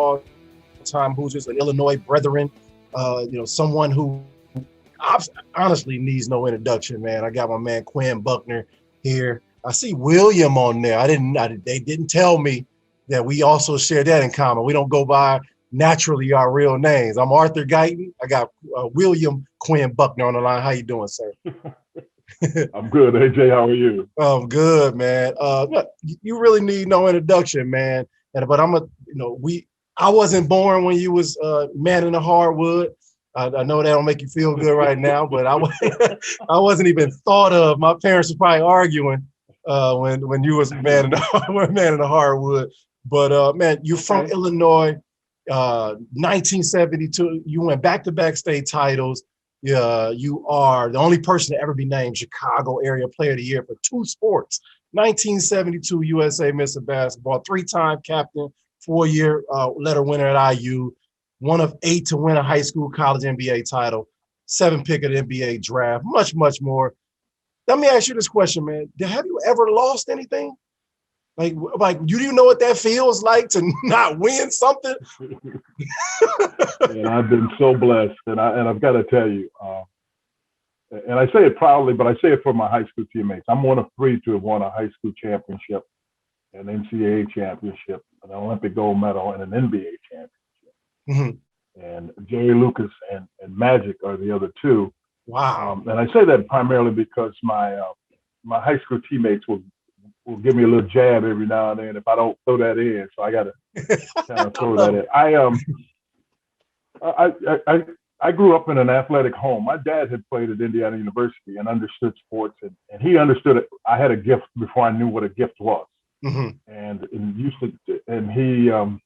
all-time Hoosiers, an Illinois brethren, someone who honestly needs no introduction, man. I got my man Quinn Buckner here. I see William on there. They didn't tell me that we also share that in common. We don't go by naturally our real names. I'm Arthur Guyton. I got William Quinn Buckner on the line. How you doing, sir? I'm good. AJ, how are you? I'm good, man. Look, you really need no introduction, man. But I wasn't born when you was man in the hardwood. I know that don't make you feel good right now, but I wasn't even thought of. My parents were probably arguing when you was man in the hardwood. But man, you're from Illinois, 1972. You went back-to-back state titles. You are the only person to ever be named Chicago Area Player of the Year for 2 sports. 1972 USA Mr. Basketball, 3-time captain, 4-year letter winner at IU, one of 8 to win a high school college NBA title, 7th pick of the NBA draft, much, much more. Let me ask you this question, man. Have you ever lost anything? Like, do you know what that feels like to not win something? And I've been so blessed, and I've got to tell you, and I say it proudly, but I say it for my high school teammates. I'm one of 3 to have won a high school championship, an NCAA championship, an Olympic gold medal, and an NBA championship. Mm-hmm. And Jerry Lucas and Magic are the other 2. Wow. And I say that primarily because my high school teammates will give me a little jab every now and then if I don't throw that in. So I got to kind of throw that in. I grew up in an athletic home. My dad had played at Indiana University and understood sports, and he understood it. I had a gift before I knew what a gift was. Mm-hmm. And he to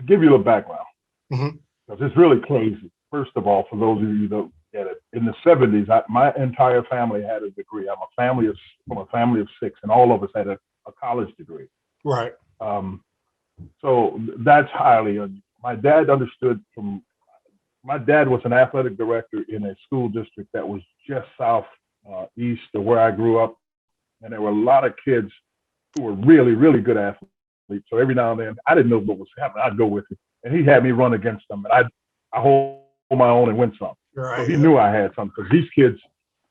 give you a little background, because mm-hmm. it's really crazy. First of all, for those of you that don't get it, in the 70s, my entire family had a degree. I'm from a family of 6, and all of us had a college degree. Right. So that's highly unusual. My dad understood my dad was an athletic director in a school district that was just south east of where I grew up. And there were a lot of kids who were really, really good athletes. So every now and then, I didn't know what was happening. I'd go with him. And he had me run against them. And I hold my own and win some. Right. So he knew I had something. Because these kids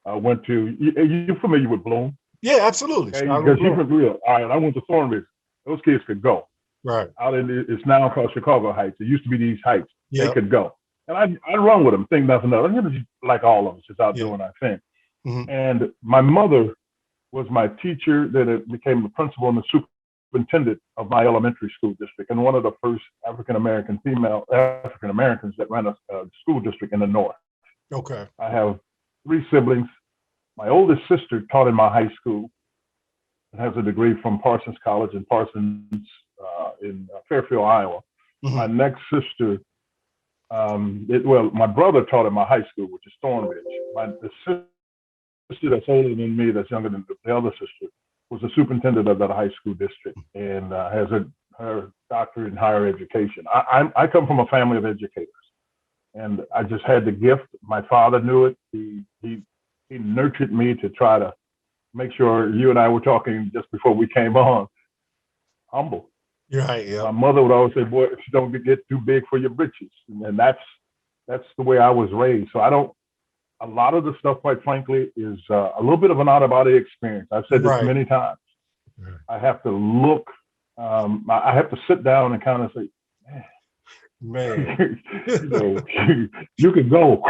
went to, you familiar with Bloom? Yeah, absolutely. Because you're from real. All right, I went to Thornridge. Those kids could go. Right. It's now called Chicago Heights. It used to be the East Heights. Yep. They could go. And I'd run with them, think nothing of it. Just like all of us, just out doing our thing. Mm-hmm. And my mother was my teacher, then it became the principal and the superintendent of my elementary school district, and one of the first female African Americans that ran a school district in the North. Okay. I have 3 siblings. My oldest sister taught in my high school and has a degree from Parsons College in Parsons in Fairfield, Iowa. Mm-hmm. My next sister, my brother taught at my high school, which is Thornridge. The sister that's older than me, that's younger than the other sister, was the superintendent of that high school district and has her doctorate in higher education. I come from a family of educators, and I just had the gift. My father knew it. He nurtured me to try to make sure. You and I were talking just before we came on. Humble. You're right. Yeah. My mother would always say, "Boy, if you don't get too big for your britches," and that's the way I was raised. So a lot of the stuff, quite frankly, is a little bit of an out-of-body experience. I've said this many times. Right. I have to look. I have to sit down and kind of say, "Man, you can go,"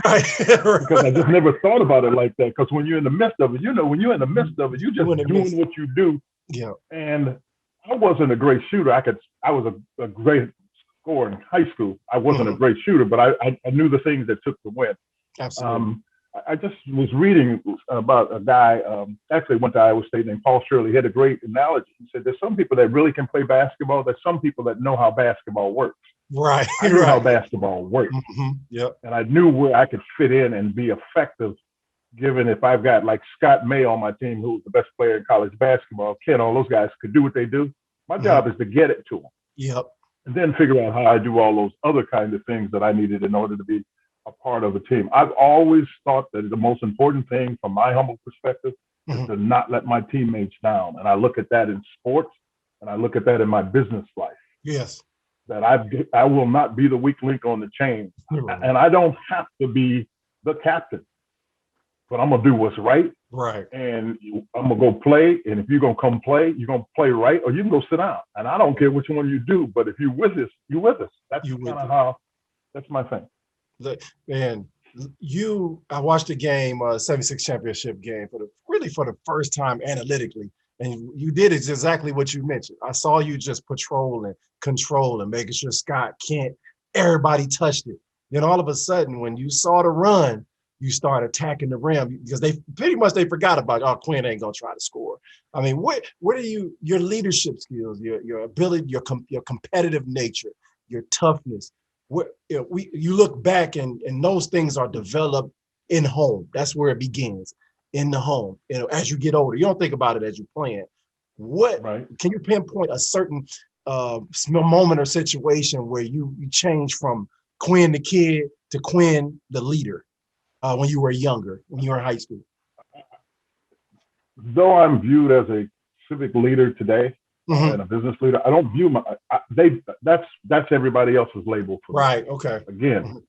right. Because I just never thought about it like that. Because when you're in the midst of it, when you're in the midst of it, you're just doing what you do. Yeah. And I wasn't a great shooter. I was a great scorer in high school. I wasn't a great shooter, but I knew the things that took to win. Absolutely. I just was reading about a guy, actually went to Iowa State, named Paul Shirley. He had a great analogy. He said, there's some people that really can play basketball. There's some people that know how basketball works. Right. I knew how basketball worked. Mm-hmm. Yep. And I knew where I could fit in and be effective, given if I've got like Scott May on my team, who's the best player in college basketball. Ken, all those guys could do what they do. My job is to get it to them. Yep. And then figure out how I do all those other kinds of things that I needed in order to be a part of a team. I've always thought that the most important thing from my humble perspective is to not let my teammates down. And I look at that in sports, and I look at that in my business life. Yes. that I will not be the weak link on the chain. Right. And I don't have to be the captain, but I'm going to do what's right. Right. And I'm going to go play. And if you're going to come play, you're going to play right, or you can go sit down. And I don't care which one you do, but if you're with us, you're with us. That's kind of how, that's my thing. Man, I watched the game, 76 championship game for the first time analytically. And you did exactly what you mentioned. I saw you just patrolling, controlling, making sure Scott, Kent, everybody touched it. Then all of a sudden, when you saw the run, you start attacking the rim because they forgot about, oh, Quinn ain't gonna try to score. I mean, what are your leadership skills, your ability, your competitive nature, your toughness? You look back and those things are developed in home. That's where it begins, in the home. As you get older, you don't think about it as you're playing. Can you pinpoint a certain moment or situation where you change from Quinn the kid to Quinn the leader when you were younger, when you were in high school? Though I'm viewed as a civic leader today, and a business leader, I don't view that's everybody else's label for me. Right. Okay. Again,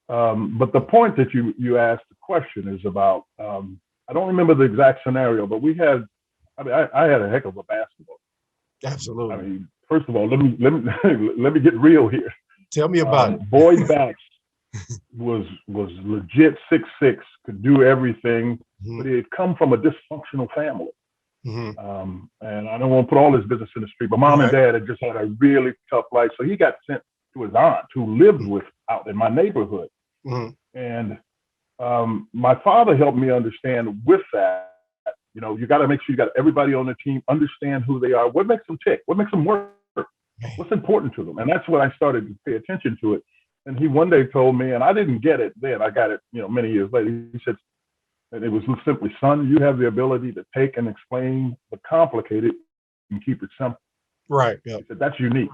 but the point that you asked the question is about. I don't remember the exact scenario, but I had a heck of a basketball. Absolutely. I mean, first of all, let me get real here. Tell me about it. Boyd Bax was legit 6'6", could do everything, but he had come from a dysfunctional family. And I don't want to put all his business in the street, but mom and dad had just had a really tough life. So he got sent to his aunt who lived out in my neighborhood. And my father helped me understand with that, you got to make sure you got everybody on the team, understand who they are, what makes them tick, what makes them work, what's important to them. And that's when I started to pay attention to it. And he one day told me, and I didn't get it then, I got it, many years later. He said, and it was simply, son, you have the ability to take and explain the complicated and keep it simple. Right. Yeah. He said, that's unique.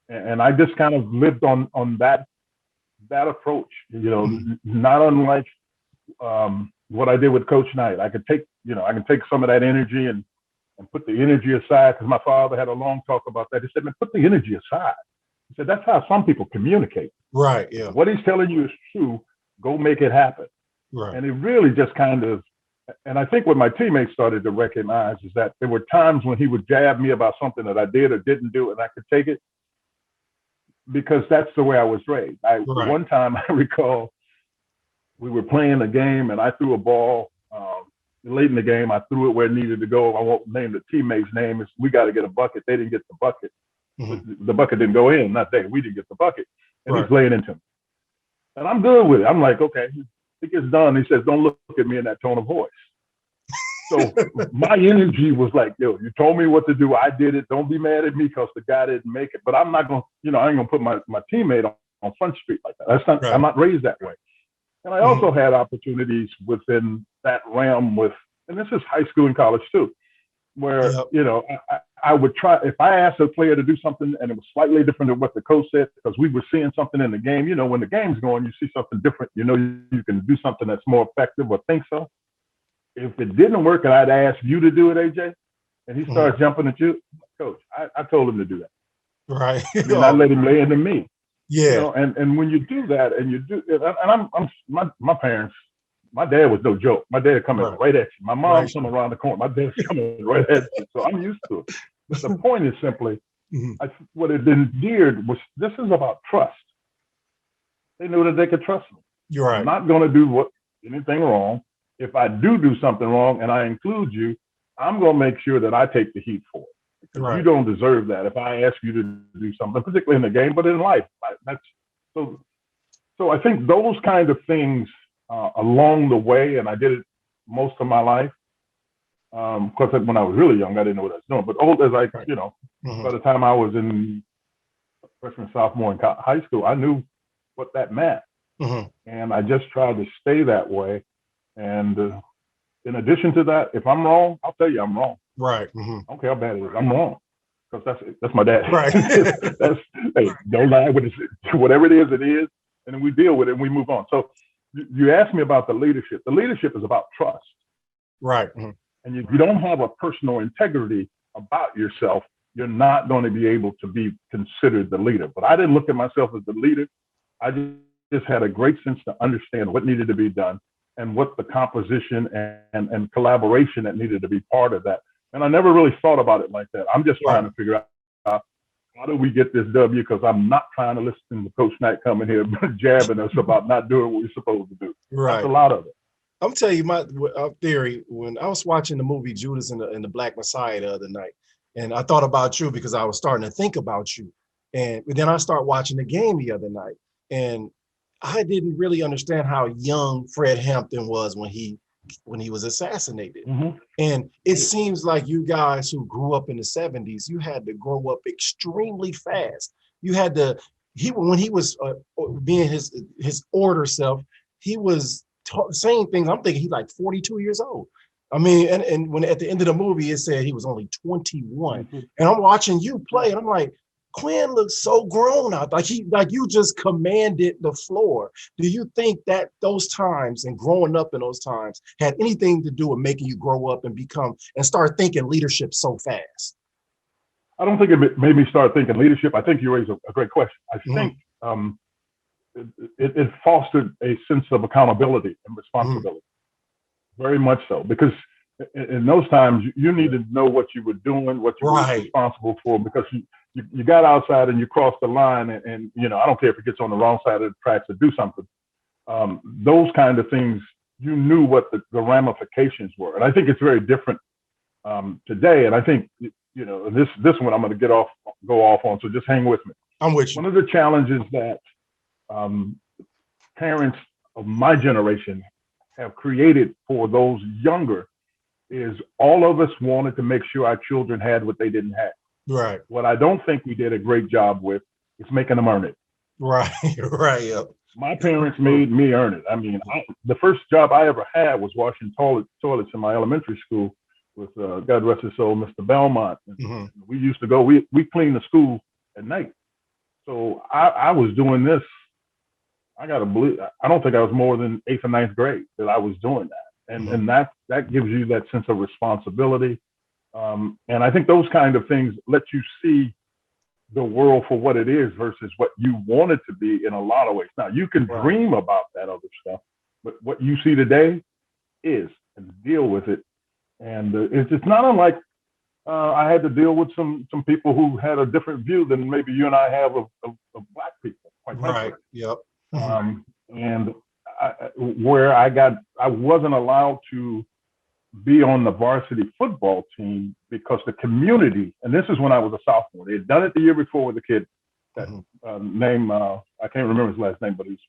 And I just kind of lived on that approach, not unlike what I did with Coach Knight. I can take some of that energy and put the energy aside, because my father had a long talk about that. He said, man, put the energy aside. He said, that's how some people communicate. Right. Yeah. What he's telling you is true. Go make it happen. Right. And it really just kind of, and I think what my teammates started to recognize is that there were times when he would jab me about something that I did or didn't do, and I could take it because that's the way I was raised. One time I recall we were playing a game and I threw a ball late in the game. I threw it where it needed to go. I won't name the teammate's name. We got to get a bucket. They didn't get the bucket. The bucket didn't go in. Not they. We didn't get the bucket. And he's laying into me. And I'm good with it. I'm like, okay. It gets done. He says, don't look at me in that tone of voice. So my energy was like, yo, you told me what to do. I did it. Don't be mad at me because the guy didn't make it. But I'm not going to, I ain't going to put my teammate on Front Street like that. That's not, I'm not raised that way. And I also had opportunities within that realm and this is high school and college too, where, I would try, if I asked a player to do something and it was slightly different than what the coach said, because we were seeing something in the game, when the game's going, you see something different, you can do something that's more effective or think so. If it didn't work and I'd ask you to do it, AJ, and he starts jumping at you, coach, I told him to do that. Right. And I let him lay into me. Yeah. And when you do that and you do, and my parents, my dad was no joke. My dad coming right at you. My mom's coming around the corner. My dad's coming right at you. So I'm used to it. But the point is simply, what it endeared was, this is about trust. They knew that they could trust me. You're right. I'm not going to do anything wrong. If I do something wrong and I include you, I'm going to make sure that I take the heat for it. Because you don't deserve that if I ask you to do something, particularly in the game, but in life. So I think those kind of things along the way, and I did it most of my life. Because when I was really young, I didn't know what I was doing. But old as by the time I was in freshman, sophomore in high school, I knew what that meant. And I just tried to stay that way. And in addition to that, if I'm wrong, I'll tell you I'm wrong. Right. I don't care how bad it is. I'm wrong. Because that's my dad. Right. Hey, don't lie with it. Whatever it is, and then we deal with it and we move on. So you asked me about the leadership. The leadership is about trust. Right. And you don't have a personal integrity about yourself, you're not going to be able to be considered the leader. But I didn't look at myself as the leader. I just had a great sense to understand what needed to be done and what the composition and collaboration that needed to be part of that. And I never really thought about it like that. I'm just trying to figure out how do we get this W, because I'm not trying to listen to Coach Knight coming here jabbing us about not doing what we're supposed to do. Right. That's a lot of it. I'm telling you my theory. When I was watching the movie Judas and the Black Messiah the other night, and I thought about you because I was starting to think about you. And then I started watching the game the other night, and I didn't really understand how young Fred Hampton was when he was assassinated. Mm-hmm. And it seems like you guys who grew up in the 70s, you had to grow up extremely fast. You had to, when he was being his order self, he was saying things. I'm thinking he's like 42 years old. I mean, and when at the end of the movie, it said he was only 21. Mm-hmm. And I'm watching you play, and I'm like, Quinn looks so grown out. Like you just commanded the floor. Do you think that those times and growing up in those times had anything to do with making you grow up and become and start thinking leadership so fast? I don't think it made me start thinking leadership. I think you raised a great question. I think it fostered a sense of accountability and responsibility. Very much so, because in those times you needed to know what you were doing, what you were responsible for, because you got outside and you crossed the line, and you know, I don't care if it gets on the wrong side of the tracks to do something. Those kind of things, you knew what the ramifications were, and I think it's very different today. And I think, you know, this one I'm going to go off on, so just hang with me. I'm with you. One of the challenges that parents of my generation have created for those younger is all of us wanted to make sure our children had what they didn't have. Right. What I don't think we did a great job with is making them earn it. Right. Right. Yep. My parents made me earn it. I mean, the first job I ever had was washing toilets in my elementary school with, God rest his soul, Mr. Belmont. Mm-hmm. We used to go, we cleaned the school at night. So I was doing this. I got to believe, I don't think I was more than 8th or 9th grade that I was doing that. And that gives you that sense of responsibility. And I think those kind of things let you see the world for what it is versus what you want it to be in a lot of ways. Now, you can dream about that other stuff, but what you see today is, and deal with it. And it's not unlike I had to deal with some people who had a different view than maybe you and I have of Black people. Quite right. Yep. And where I wasn't allowed to be on the varsity football team because the community, and this is when I was a sophomore, they had done it the year before with a kid that name, I can't remember his last name, but he's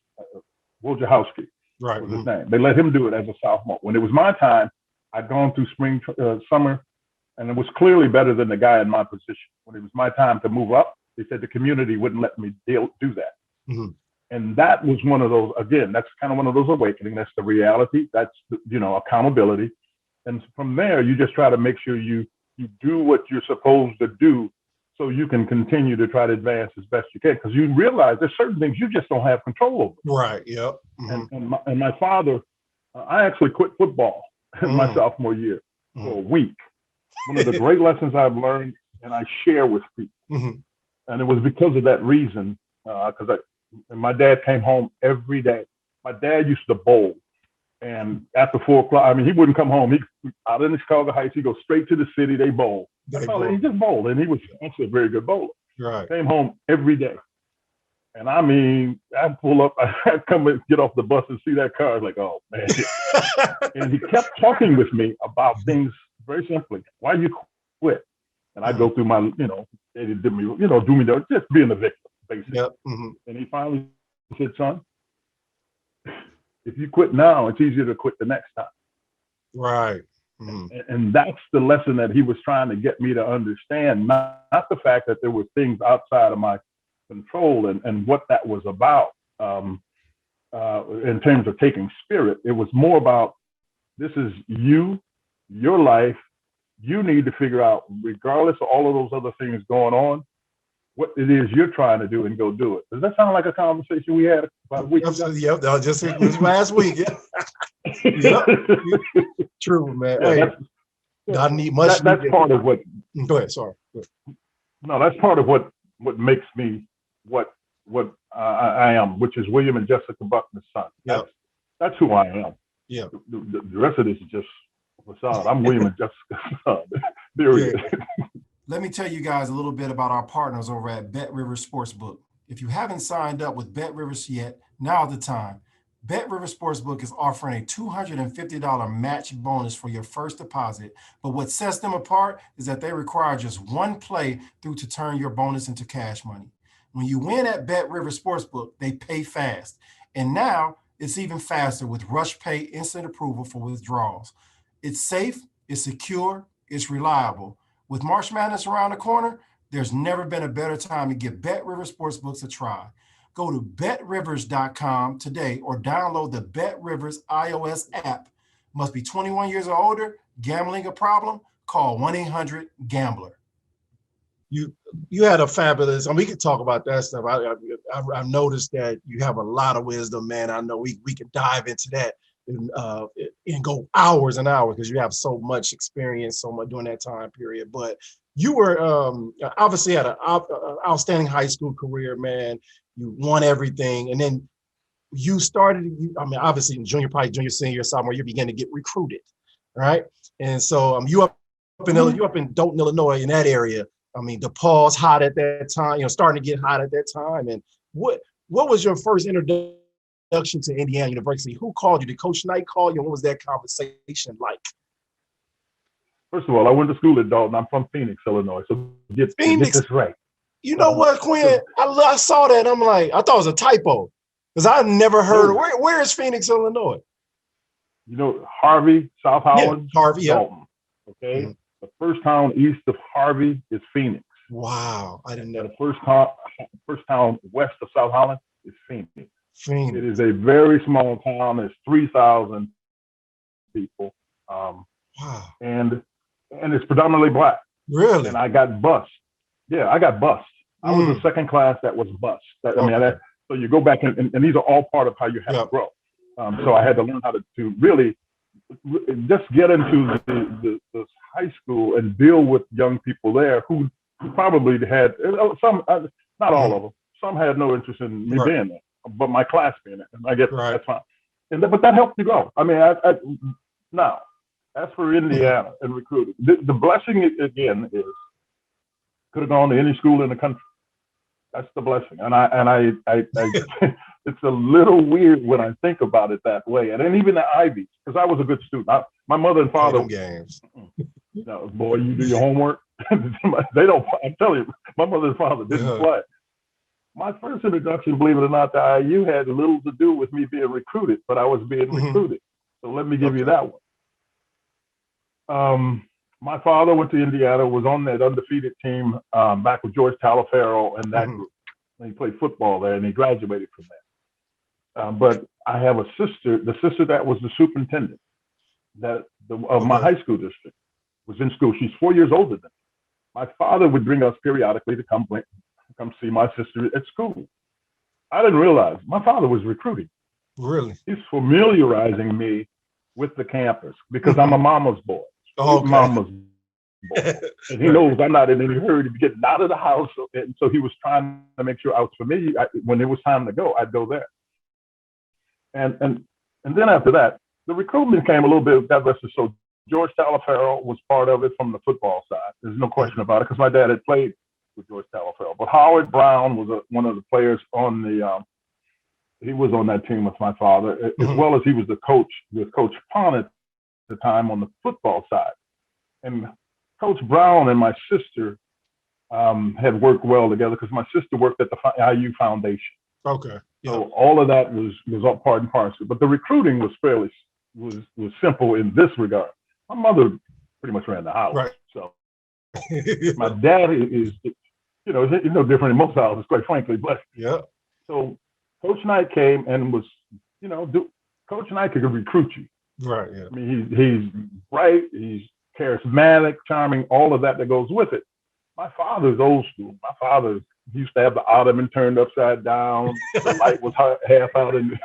Wojciechowski was his name. They let him do it as a sophomore. When it was my time, I'd gone through spring, summer, and it was clearly better than the guy in my position. When it was my time to move up, they said the community wouldn't let me do that. Mm-hmm. And that was one of those, again, that's kind of one of those awakening. That's the reality. That's, you know, accountability. And from there, you just try to make sure you do what you're supposed to do so you can continue to try to advance as best you can. Because you realize there's certain things you just don't have control over. Right, yep. Mm-hmm. And my father, I actually quit football in my sophomore year for a week. One of the great lessons I've learned, and I share with people. Mm-hmm. And it was because of that reason, and my dad came home every day. My dad used to bowl. And after 4 o'clock, I mean, he wouldn't come home. He out in the Chicago Heights, he'd go straight to the city. They bowl. He just bowled. And he was actually a very good bowler. Right. Came home every day. And I mean, I'd pull up, I'd come and get off the bus and see that car. I was like, oh, man. And he kept talking with me about things very simply. Why you quit? And I'd go through my, you know, they did me, you know, do me the, just being a victim, basically. Yep. Mm-hmm. And he finally said, son, if you quit now, it's easier to quit the next time. Right. Mm-hmm. And that's the lesson that he was trying to get me to understand, not the fact that there were things outside of my control and what that was about in terms of taking spirit. It was more about, this is your life. You need to figure out, regardless of all of those other things going on, what it is you're trying to do and go do it. Does that sound like a conversation we had about a week ago? Yep, that was just last week. Yep. True, man. Yeah, hey, I need much. That's part of what. Go ahead. Sorry. Go ahead. No, that's part of what makes me what I am, which is William and Jessica Buckner's son. Yeah. That's who I am. Yeah. The rest of this is just facade. I'm William and Jessica's son. Period. Yeah. Let me tell you guys a little bit about our partners over at Bet Rivers Sportsbook. If you haven't signed up with Bet Rivers yet, now's the time. Bet Rivers Sportsbook is offering a $250 match bonus for your first deposit. But what sets them apart is that they require just one play through to turn your bonus into cash money. When you win at Bet Rivers Sportsbook, they pay fast. And now it's even faster with Rush Pay instant approval for withdrawals. It's safe, it's secure, it's reliable. With March Madness around the corner, there's never been a better time to give Bet Rivers Sportsbooks a try. Go to betrivers.com today or download the Bet Rivers iOS app. Must be 21 years or older. Gambling a problem? Call 1-800-GAMBLER. You had a fabulous, we could talk about that stuff. I've noticed that you have a lot of wisdom, man. I know we can dive into that and go hours and hours because you have so much experience, so much during that time period. But you were obviously had an outstanding high school career, man. You won everything. And then you started, obviously in junior, senior, sophomore, you began to get recruited, right? And so you up in Dayton, Illinois, in that area. DePaul's hot at that time, starting to get hot at that time. And what was your first introduction to Indiana University? Who called you? Did Coach Knight call you? What was that conversation like? First of all, I went to school at Dalton. I'm from Phoenix, Illinois. So get this right. You know what, Quinn? I saw that. I'm like, I thought it was a typo because I've never heard. Where is Phoenix, Illinois? Harvey, South Holland, Harvey, Dalton. Okay, the first town east of Harvey is Phoenix. Wow, I didn't know. The first town west of South Holland is Phoenix. It is a very small town. There's 3,000 people. Wow. And it's predominantly black. Really? And I got bused. Yeah, I got bused. I was the second class that was bused. So you go back and these are all part of how you have to grow. So I had to learn how to really just get into the high school and deal with young people there who probably had some, not all of them. Some had no interest in me being there, but my class being there. And I guess that's fine. But that helped me grow. Now, as for Indiana and recruiting, the blessing again is could have gone to any school in the country. That's the blessing, and I it's a little weird when I think about it that way. And then even the Ivies, because I was a good student. My mother and father games. No, boy, you do your homework. They don't. I'm telling you, my mother and father didn't play. My first introduction, believe it or not, to IU had little to do with me being recruited, but I was being recruited. So let me give you that one. My father went to Indiana, was on that undefeated team back with George Talaferro and that group. And he played football there, and he graduated from there. But I have a sister, the sister that was the superintendent of my high school district, was in school. She's 4 years older than me. My father would bring us periodically to come see my sister at school. I didn't realize my father was recruiting. Really? He's familiarizing me with the campus because I'm a mama's boy. Mama's boy. And he knows I'm not in any hurry to be getting out of the house. And so he was trying to make sure I was familiar. When it was time to go, I'd go there. And then after that, the recruitment came a little bit diversity. So George Talaferro was part of it from the football side. There's no question about it because my dad had played with George Talaferro. But Howard Brown was one of the players on he was on that team with my father, as well as he was the coach with Coach Pond at the time on the football side. And Coach Brown and my sister had worked well together because my sister worked at the IU Foundation. Okay. Yeah. So all of that was all part and parcel. But the recruiting was was simple in this regard. My mother pretty much ran the house. Right. So my dad is it's no different in most houses, quite frankly. But so Coach Knight came and was, Coach Knight could recruit you. Right. Yeah. I mean, he's bright, he's charismatic, charming, all of that goes with it. My father's old school. My father used to have the ottoman turned upside down. The light was half out, and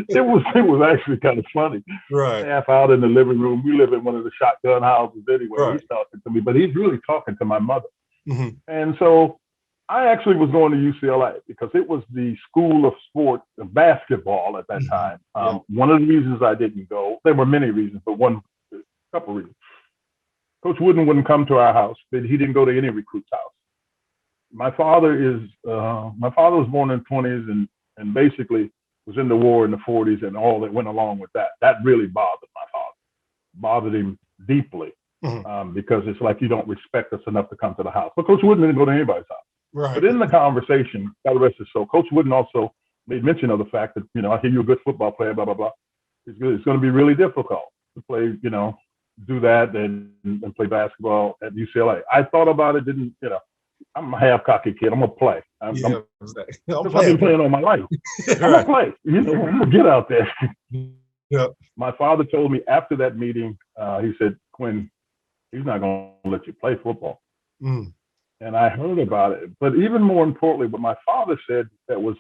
it was actually kind of funny. Right. Half out in the living room. We live in one of the shotgun houses anyway. Right. He's talking to me, but he's really talking to my mother. And so I actually was going to UCLA because it was the school of sport, of basketball at that time. One of the reasons I didn't go, there were many reasons, but a couple reasons. Coach Wooden wouldn't come to our house, but he didn't go to any recruit's house. My father was born in the 20s and basically was in the war in the 40s and all that went along with that. That really bothered my father, bothered him deeply because it's like you don't respect us enough to come to the house. But Coach Wooden didn't go to anybody's house. Right. But in the conversation, God rest his soul, Coach Wooden also made mention of the fact that, I hear you're a good football player, blah, blah, blah. It's going to be really difficult to play, do that and play basketball at UCLA. I thought about it, I'm a half cocky kid. I'm going to play. I've been playing all my life. I'm going to play. I'm going to get out there. My father told me after that meeting, he said, Quinn, he's not going to let you play football. And I heard about it. But even more importantly, what my father said that was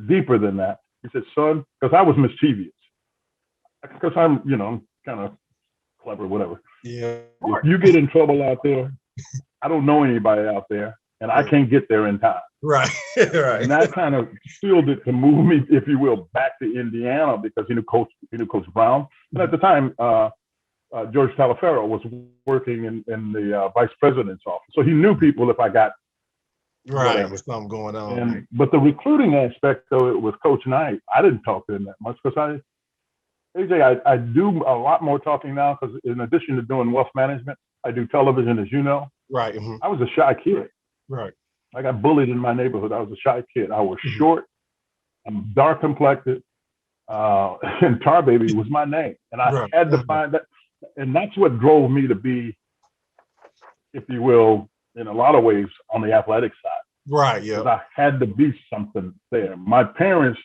deeper than that. He said, son, because I was mischievous. Because I'm, kind of clever, whatever. Yeah. If you get in trouble out there, I don't know anybody out there, and I can't get there in time. Right. Right. And that kind of fueled it to move me, if you will, back to Indiana because he knew Coach Brown. And at the time, George Talaferro was working in the vice president's office. So he knew people if I got whatever, something going on. But the recruiting aspect, though, it was Coach Knight. I didn't talk to him that much because AJ, I do a lot more talking now because in addition to doing wealth management, I do television, as you know. Right. I was a shy kid. Right. I got bullied in my neighborhood. I was a shy kid. I was short. I'm dark complected. And Tar Baby was my name. And I had to find that. And that's what drove me to be, if you will, in a lot of ways on the athletic side. Right. Yeah. I had to be something there. My parents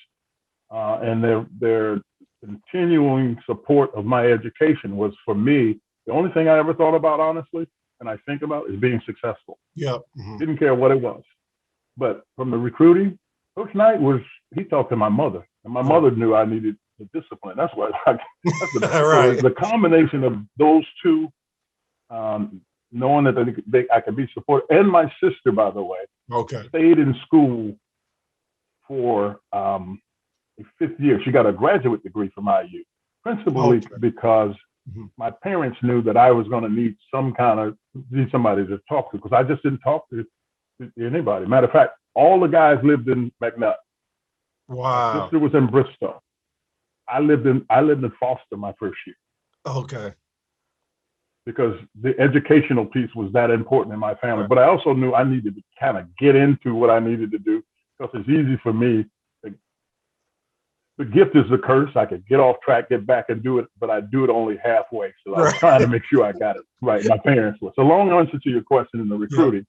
and their continuing support of my education was, for me, the only thing I ever thought about, honestly, and I think about, is being successful. Yeah. Didn't care what it was. But from the recruiting, Coach Knight he talked to my mother, and my mother knew I needed the discipline. That's why the combination of those two, knowing that I could be supported, and my sister, by the way, stayed in school for a 5th year. She got a graduate degree from IU, principally because my parents knew that I was going to need somebody to talk to, because I just didn't talk to anybody. Matter of fact, all the guys lived in McNutt. Wow. My sister was in Bristol. I lived in Foster my first year. Okay. Because the educational piece was that important in my family. But I also knew I needed to kind of get into what I needed to do, because it's easy for me. The gift is the curse. I could get off track, get back and do it, but I do it only halfway. So I was trying to make sure I got it right. My parents were. So long answer to your question in the recruiting.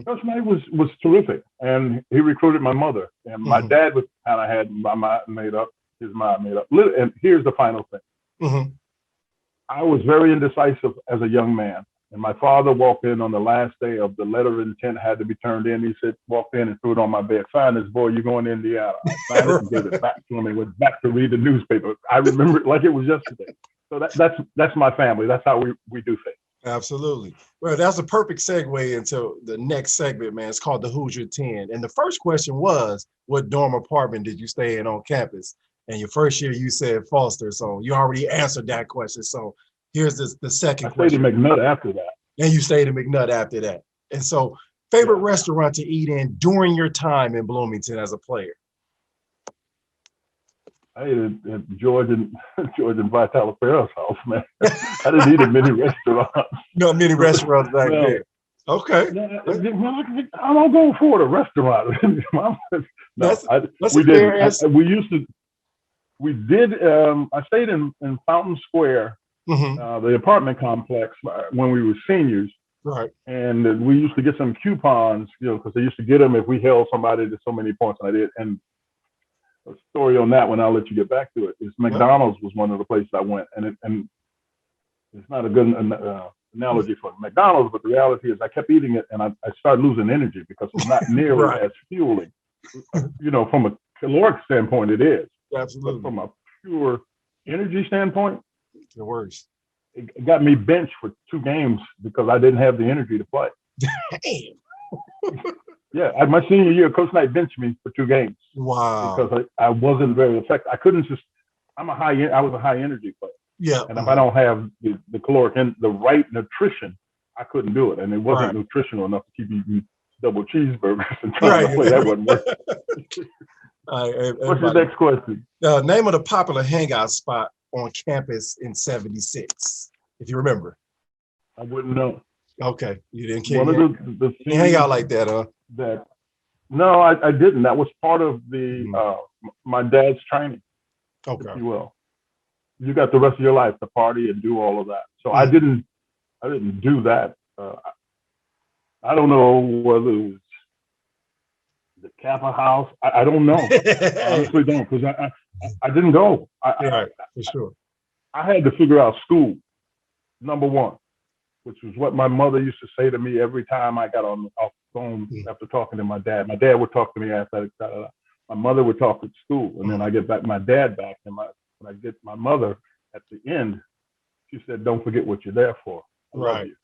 Coach Knight was terrific, and he recruited my mother. And my dad was kind of had my mind made up, his mind made up. And here's the final thing. I was very indecisive as a young man. And my father walked in on the last day of the letter of intent had to be turned in. He said, walked in and threw it on my bed. Sign this, boy, you're going to Indiana. I signed it and gave it back to him and went back to read the newspaper. I remember it like it was yesterday. So that's my family. That's how we do things. Absolutely. Well, that's a perfect segue into the next segment, man. It's called the Hoosier 10. And the first question was, what dorm apartment did you stay in on campus? And your first year, you said Foster. So you already answered that question. So here's the second question. I stayed in McNutt after that. And you stayed in McNutt after that. And so favorite restaurant to eat in during your time in Bloomington as a player? I ate at George and Vital Ferrell's house, man. I didn't eat at many restaurants. No, many restaurants back there. Okay. I don't go for a restaurant. That's a fair answer. I stayed in Fountain Square, the apartment complex, when we were seniors. Right. And we used to get some coupons, because they used to get them if we held somebody to so many points. And I did. And a story on that one, I'll let you get back to it, is McDonald's was one of the places I went. And it's not a good analogy for McDonald's, but the reality is I kept eating it and I started losing energy because it's not nearly as fueling. From a caloric standpoint, it is. Absolutely. But from a pure energy standpoint, the worst. it got me benched for 2 games because I didn't have the energy to play. Damn. Yeah, my senior year, Coach Knight benched me for 2 games. Wow. Because I wasn't very effective. I couldn't just. I was a high energy player. Yeah. And if I don't have the caloric and the right nutrition, I couldn't do it. And it wasn't nutritional enough to keep eating double cheeseburgers and trying to play. That wasn't working. What's your next question? Name of the popular hangout spot on campus in 76, if you remember. I wouldn't know. Okay. You didn't One of the you hang out like that, huh? No, I didn't. That was part of the my dad's training, if you will. You got the rest of your life to party and do all of that. So I didn't do that. I don't know whether it was the Kappa House. I don't know. I honestly don't, because I didn't go. Right, for sure. I had to figure out school, number one, which was what my mother used to say to me every time I got off the phone after talking to my dad. My dad would talk to me after my mother would talk at school, and then I get my dad back, and when I get my mother at the end, she said, "Don't forget what you're there for. I love you."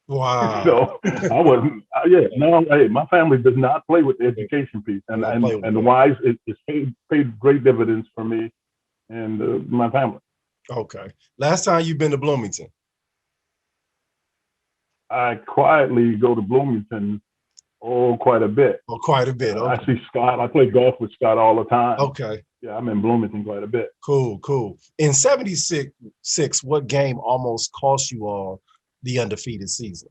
Wow. So I wasn't. Hey, my family does not play with the education piece, and wise, it's paid great dividends for me and my family. Okay. Last time you've been to Bloomington? I quietly go to Bloomington quite a bit. Oh, quite a bit. Okay. I see Scott. I play golf with Scott all the time. Okay. Yeah, I'm in Bloomington quite a bit. Cool. In 76, what game almost cost you all the undefeated season?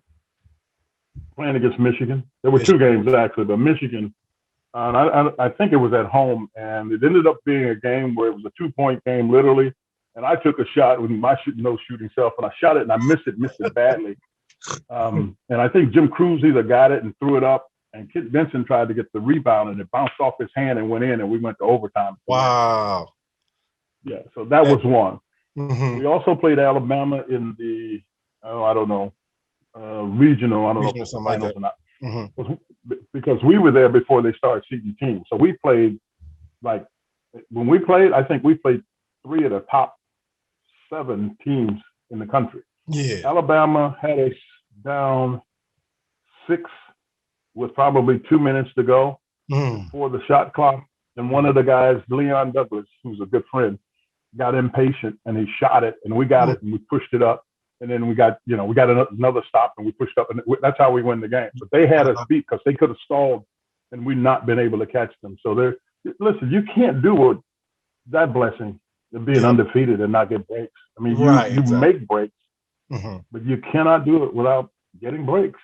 Playing against Michigan. There were 2 games, actually, but Michigan, I think it was at home, and it ended up being a game where it was a 2-point game, literally. And I took a shot with my shooting self, and I shot it, and I missed it badly. And I think Jim Cruz either got it and threw it up, and Kit Benson tried to get the rebound, and it bounced off his hand and went in, and we went to overtime. Wow. Yeah, so that was one. Mm-hmm. We also played Alabama in the, regional. I don't know if it's like that. Or not. Mm-hmm. Because we were there before they started seeding teams. So we played, when we played, I think we played 3 of the top 7 teams in the country. Yeah. Alabama had us down 6 with probably 2 minutes to go before the shot clock. And one of the guys, Leon Douglas, who's a good friend, got impatient and he shot it, and we got it and we pushed it up. And then we got another stop and we pushed up, and that's how we win the game. But they had us beat because they could have stalled and we'd not been able to catch them. So listen, you can't do that blessing of being undefeated and not get breaks. I mean, you make breaks, but you cannot do it without getting breaks.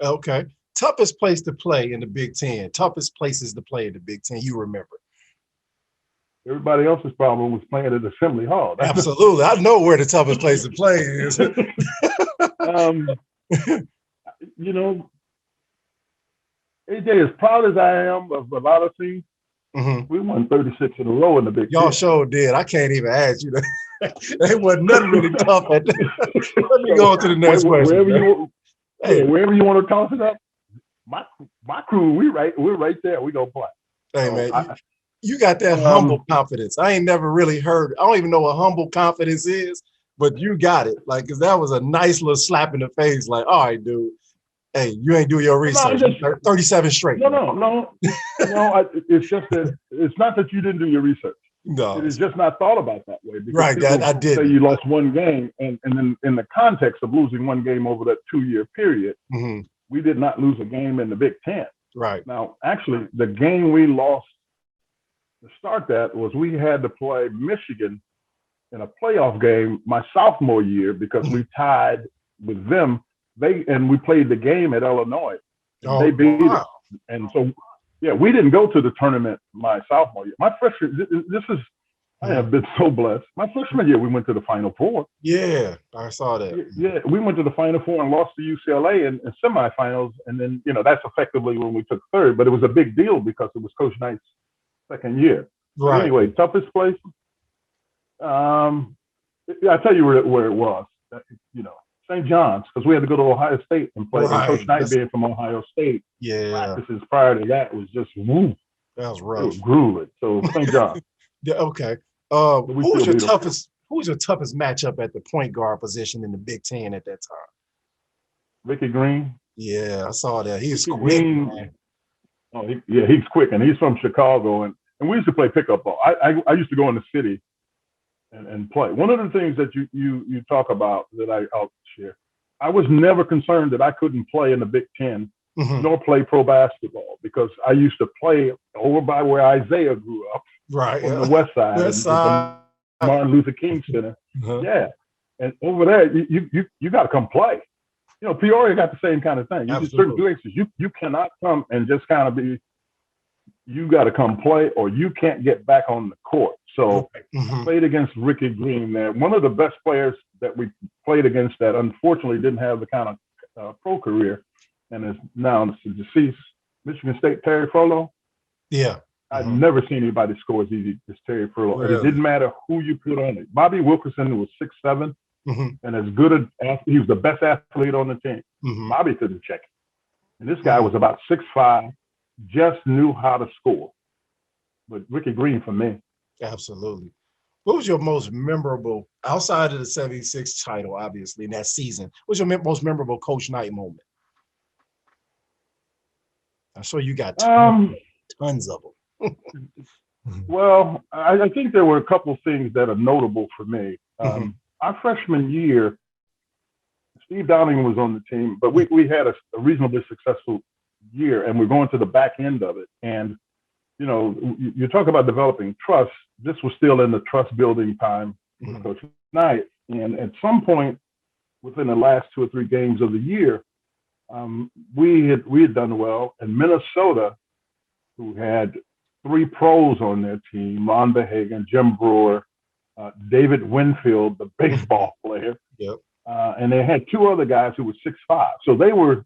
Okay. Toughest place to play in the Big Ten. Toughest places to play in the Big Ten, you remember? Everybody else's problem was playing at Assembly Hall. Absolutely. I know where the toughest place to play is. AJ, as proud as I am of a lot of things, we won 36 in a row in the Big Ten. Y'all sure did. I can't even ask you that. There wasn't nothing really tough at that. Let me go on to the next question. Wherever you want to toss it up, my crew, we're right there. We gonna play. Hey, man, you got that humble confidence. I ain't never really heard. I don't even know what humble confidence is, but you got it. Because that was a nice little slap in the face. All right, dude. Hey, you ain't do your research. 37 straight. No. It's just that it's not that you didn't do your research. No, it is just not thought about that way. Right, I did. Say you lost 1 game, and then in the context of losing 1 game over that 2-year period, we did not lose a game in the Big Ten. Right. Now, actually, the game we lost to start that was we had to play Michigan in a playoff game my sophomore year because we tied with them. We played the game at Illinois. They beat us. And so, we didn't go to the tournament my sophomore year. My freshman, I have been so blessed. My freshman year, we went to the Final Four. Yeah, I saw that. Yeah, we went to the Final Four and lost to UCLA in semifinals. And then, that's effectively when we took 3rd. But it was a big deal because it was Coach Knight's 2nd year. Right. Anyway, toughest place. I'll tell you where it was. St. John's, because we had to go to Ohio State and play. Right. And Coach Knight being from Ohio State, practices prior to that was just that was rough. It was grueling. So St. John's. Okay. Who was your toughest who was your toughest matchup at the point guard position in the Big Ten at that time? Ricky Green. Yeah, I saw that. He was Ricky quick, Green, man. Oh, he's quick, and he's from Chicago, and we used to play pickup ball. I used to go in the city and play. One of the things that you talk about that I'll share, I was never concerned that I couldn't play in the Big Ten nor play pro basketball because I used to play over by where Isaiah grew up, right, on the west side, West side. The Martin Luther King Center. Yeah, and over there, you got to come play. You know, Peoria got the same kind of thing. You do certain places. You cannot come and just kind of be. You got to come play, or you can't get back on the court. So I played against Ricky Green there, one of the best players that we played against that unfortunately didn't have the kind of pro career, and is now deceased. Michigan State Terry Furlow. Yeah. I've never seen anybody score as easy as Terry Furlow. Really? And it didn't matter who you put on it. Bobby Wilkerson was 6'7", and as good as he was the best athlete on the team. Bobby couldn't check it. And this guy was about 6'5", just knew how to score. But Ricky Green for me. Absolutely. What was your most memorable, outside of the 76 title, obviously, in that season, what was your most memorable Coach Knight moment? I'm sure you got tons of them. Well, I think there were a couple of things that are notable for me. Our freshman year, Steve Downing was on the team, but we had a reasonably successful year, and we're going to the back end of it. And, you know, you talk about developing trust. This was still in the trust building time with Coach Knight. And at some point within the last 2 or 3 games of the year, we had done well. And Minnesota, who had 3 pros on their team, Ron Behagen, Jim Brewer, David Winfield, the baseball player. Yep. And they had 2 other guys who were 6'5". So they were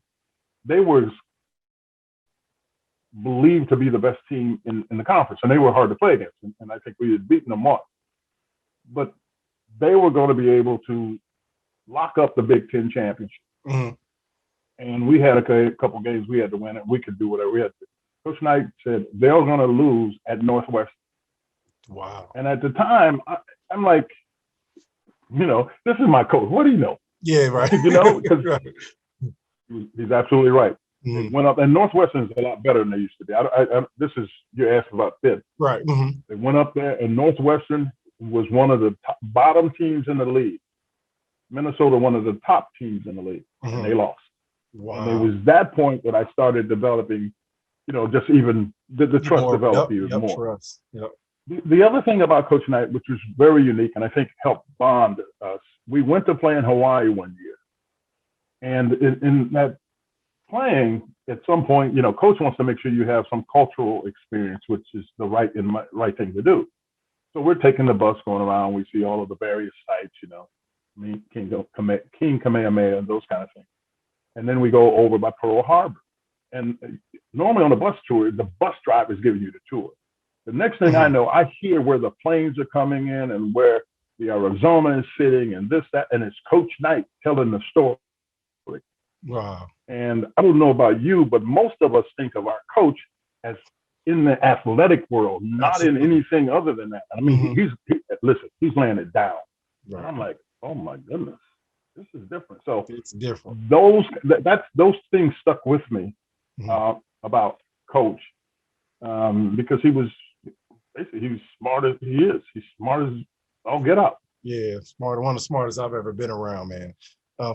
believed to be the best team in the conference, and they were hard to play against. And I think we had beaten them up. But they were going to be able to lock up the Big Ten championship. And we had a couple games we had to win, and we could do whatever we had to. Coach Knight said they're going to lose at Northwestern. Wow. And at the time, I'm like, you know, this is my coach. What do you know? Yeah, right. You know, because he's absolutely right. They went up, and Northwestern is a lot better than they used to be. This is, you're asking about fit. Right. They went up there, and Northwestern was one of the bottom teams in the league. Minnesota, one of the top teams in the league, and they lost. Wow. And it was that point that I started developing, you know, just even the trust developed even more. Trust. Yep. The other thing about Coach Knight, which was very unique and I think helped bond us, we went to play in Hawaii one year. And in that playing, at some point, you know, coach wants to make sure you have some cultural experience, which is the right thing to do. So we're taking the bus going around. We see all of the various sites, you know, King Kamehameha and those kind of things. And then we go over by Pearl Harbor. And normally on a bus tour, the bus driver is giving you the tour. The next thing I know, I hear where the planes are coming in and where the Arizona is sitting and this, that, and it's Coach Knight telling the story. Wow. And I don't know about you, but most of us think of our coach as in the athletic world, not in anything other than that. I mean, he's laying it down. Right. And I'm like, oh my goodness, this is different. So it's different. Those things stuck with me about Coach because he was smart as he is. He's smart as all get up. Yeah, smart. One of the smartest I've ever been around, man.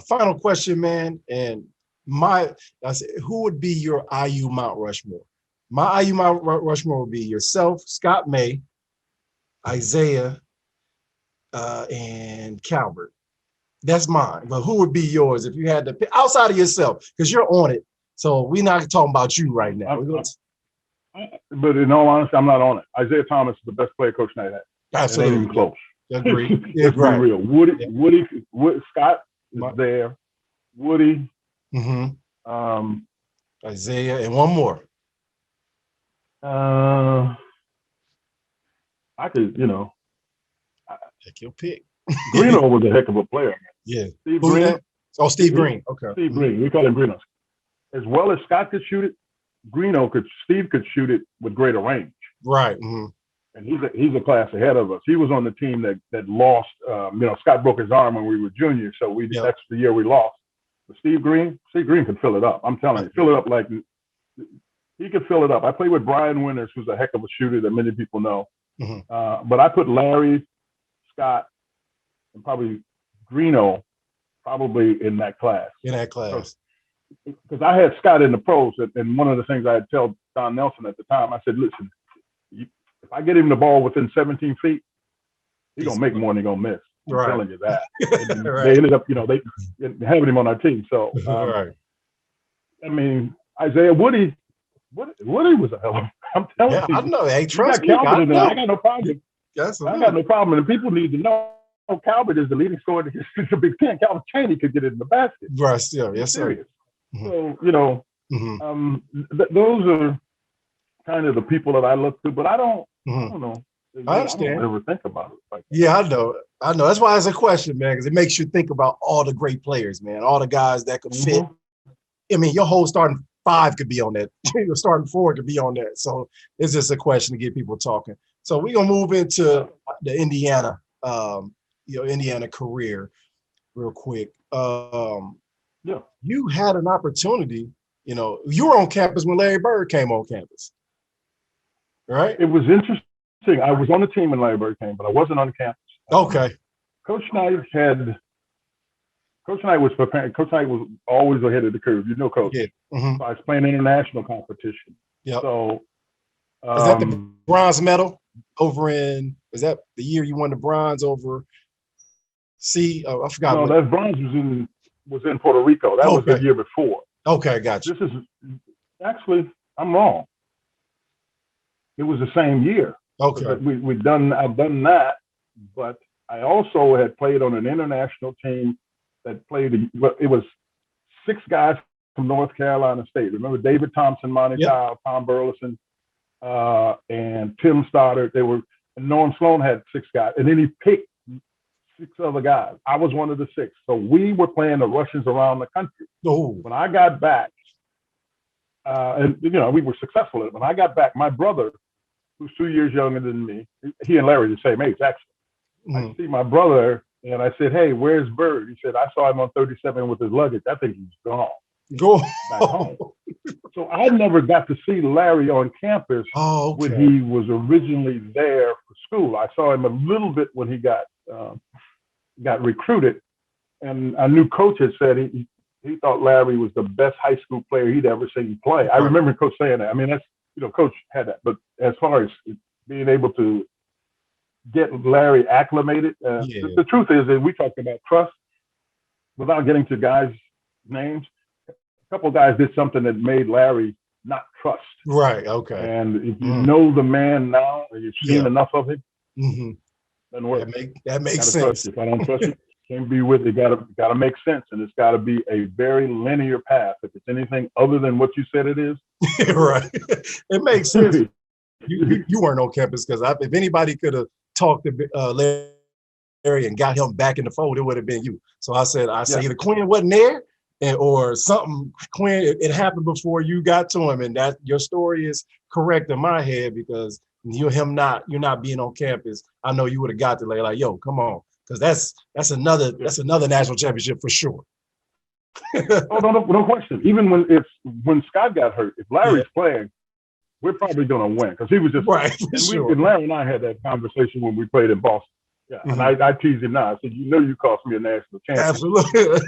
Final question, man. And who would be your IU Mount Rushmore? My IU Mount Rushmore would be yourself, Scott May, Isaiah, and Calvert. That's mine. But who would be yours if you had to pick outside of yourself? Because you're on it. So we're not talking about you right now. But in all honesty, I'm not on it. Isaiah Thomas is the best player Coach Knight had. Absolutely. It ain't even close. Agreed. Yeah, Let's be real. Woody, Scott is there. Woody. Isaiah, and one more. I could, take your pick. Greeno was a heck of a player. Yeah. Steve Green. Oh, Steve Green. Okay. Steve Green. We call him Greeno. As well as Scott could shoot it, Steve could shoot it with greater range. Right. and he's a class ahead of us. He was on the team that lost. Scott broke his arm when we were juniors, so that's the year we lost. But Steve Green could fill it up. I'm telling you, fill it up like he could fill it up. I played with Brian Winters, who's a heck of a shooter that many people know. Mm-hmm. But I put Larry, Scott, and probably Greeno in that class. Because I had Scott in the pros, and one of the things I had told Don Nelson at the time, I said, listen, if I get him the ball within 17 feet, he's going to make more than he's going to miss. I'm telling you that. They ended up, they having him on our team. So, I mean, Isaiah Woody was a hell of I'm telling you. I know. Hey, trust me. I got no problem. I got no problem. And people need to know Calvert is the leading scorer in the Big Ten. Calvin Chaney could get it in the basket. Right, still. Yes, sir. Mm-hmm. So, those are kind of the people that I look to, but I don't know. I understand. I don't ever think about it like that. Yeah, I know. That's why it's a question, man, because it makes you think about all the great players, man, all the guys that could fit. I mean, your whole starting five could be on that. Your starting four could be on that. So it's just a question to get people talking. So we're going to move into the Indiana, Indiana career real quick. You had an opportunity, you were on campus when Larry Bird came on campus, right? It was interesting. I was on the team when Larry Bird came, but I wasn't on campus. Okay. Coach Knight was preparing. Coach Knight was always ahead of the curve. Coach. Yeah. Mm-hmm. So I was playing international competition. Yeah. So is that the bronze medal is that the year you won the bronze over I forgot. No, that bronze was in Puerto Rico. That was the year before. Okay, gotcha. This is actually, I'm wrong. It was the same year. Okay. I've done that, but I also had played on an international team that played. It was 6 guys from North Carolina State. Remember David Thompson, Monty Child, Tom Burleson, and Tim Stoddard. And Norm Sloan had 6 guys, and then he picked 6 other guys. I was one of the 6. So we were playing the Russians around the country. Oh. When I got back, and we were successful at it. When I got back, my brother, who's 2 years younger than me, he and Larry are the same age, actually. Mm-hmm. I see my brother, and I said, hey, where's Bird? He said, I saw him on 37 with his luggage. I think he's gone. Go back home. So I never got to see Larry on campus when he was originally there for school. I saw him a little bit when he got recruited, and a new coach had said he thought Larry was the best high school player he'd ever seen play. I remember Coach saying that. I mean, that's Coach had that. But as far as being able to get Larry acclimated, the truth is that we talked about trust without getting to guys' names. A couple of guys did something that made Larry not trust. Right. Okay. And if you know the man now, and you've seen enough of him, doesn't work. That makes sense. If I don't trust you, can't be with it. Got to make sense, and it's got to be a very linear path. If it's anything other than what you said it is, right? It makes sense. You weren't on campus because if anybody could have talked to Larry and got him back in the fold, it would have been you. So I said either Quinn wasn't there, or something. Quinn, it happened before you got to him, and that your story is correct in my head because you're not being on campus. I know you would have got to Larry like, yo, come on. Because that's another national championship for sure. No question. Even when Scott got hurt, if Larry's playing, we're probably going to win because he was just right. And Larry and I had that conversation when we played in Boston. Yeah, and I teased him now. I said, you cost me a national championship. Absolutely.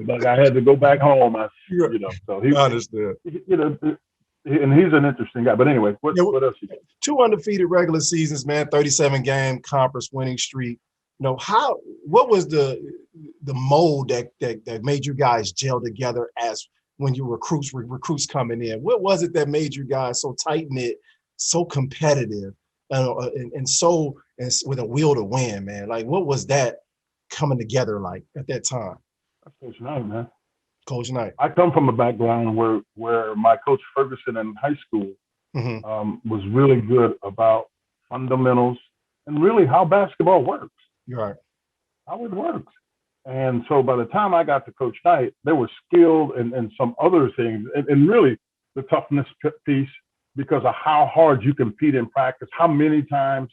Like I had to go back home. So he understood. And he's an interesting guy. But anyway, what else you got? 2 undefeated regular seasons, man. 37-game conference winning streak. What was the mold that made you guys gel together as when you recruits coming in? What was it that made you guys so tight knit, so competitive, and so with a will to win, man? Like, what was that coming together like at that time? That's Coach Knight, man. Coach Knight. I come from a background where my coach Ferguson in high school was really good about fundamentals and really how basketball works. You're right. How it works. And so by the time I got to Coach Knight, there was skill and some other things, and really the toughness piece because of how hard you compete in practice, how many times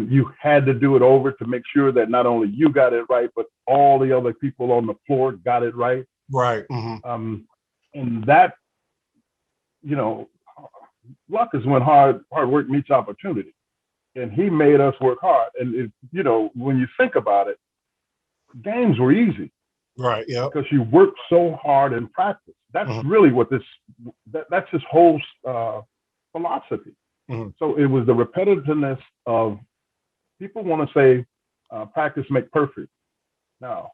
you had to do it over to make sure that not only you got it right, but all the other people on the floor got it right. Right. And that, luck is when hard work meets opportunity. And he made us work hard. And, when you think about it, games were easy. Right. Yeah. Because you worked so hard in practice. That's really what that's his whole philosophy. So it was the repetitiveness of, people want to say practice make perfect. No,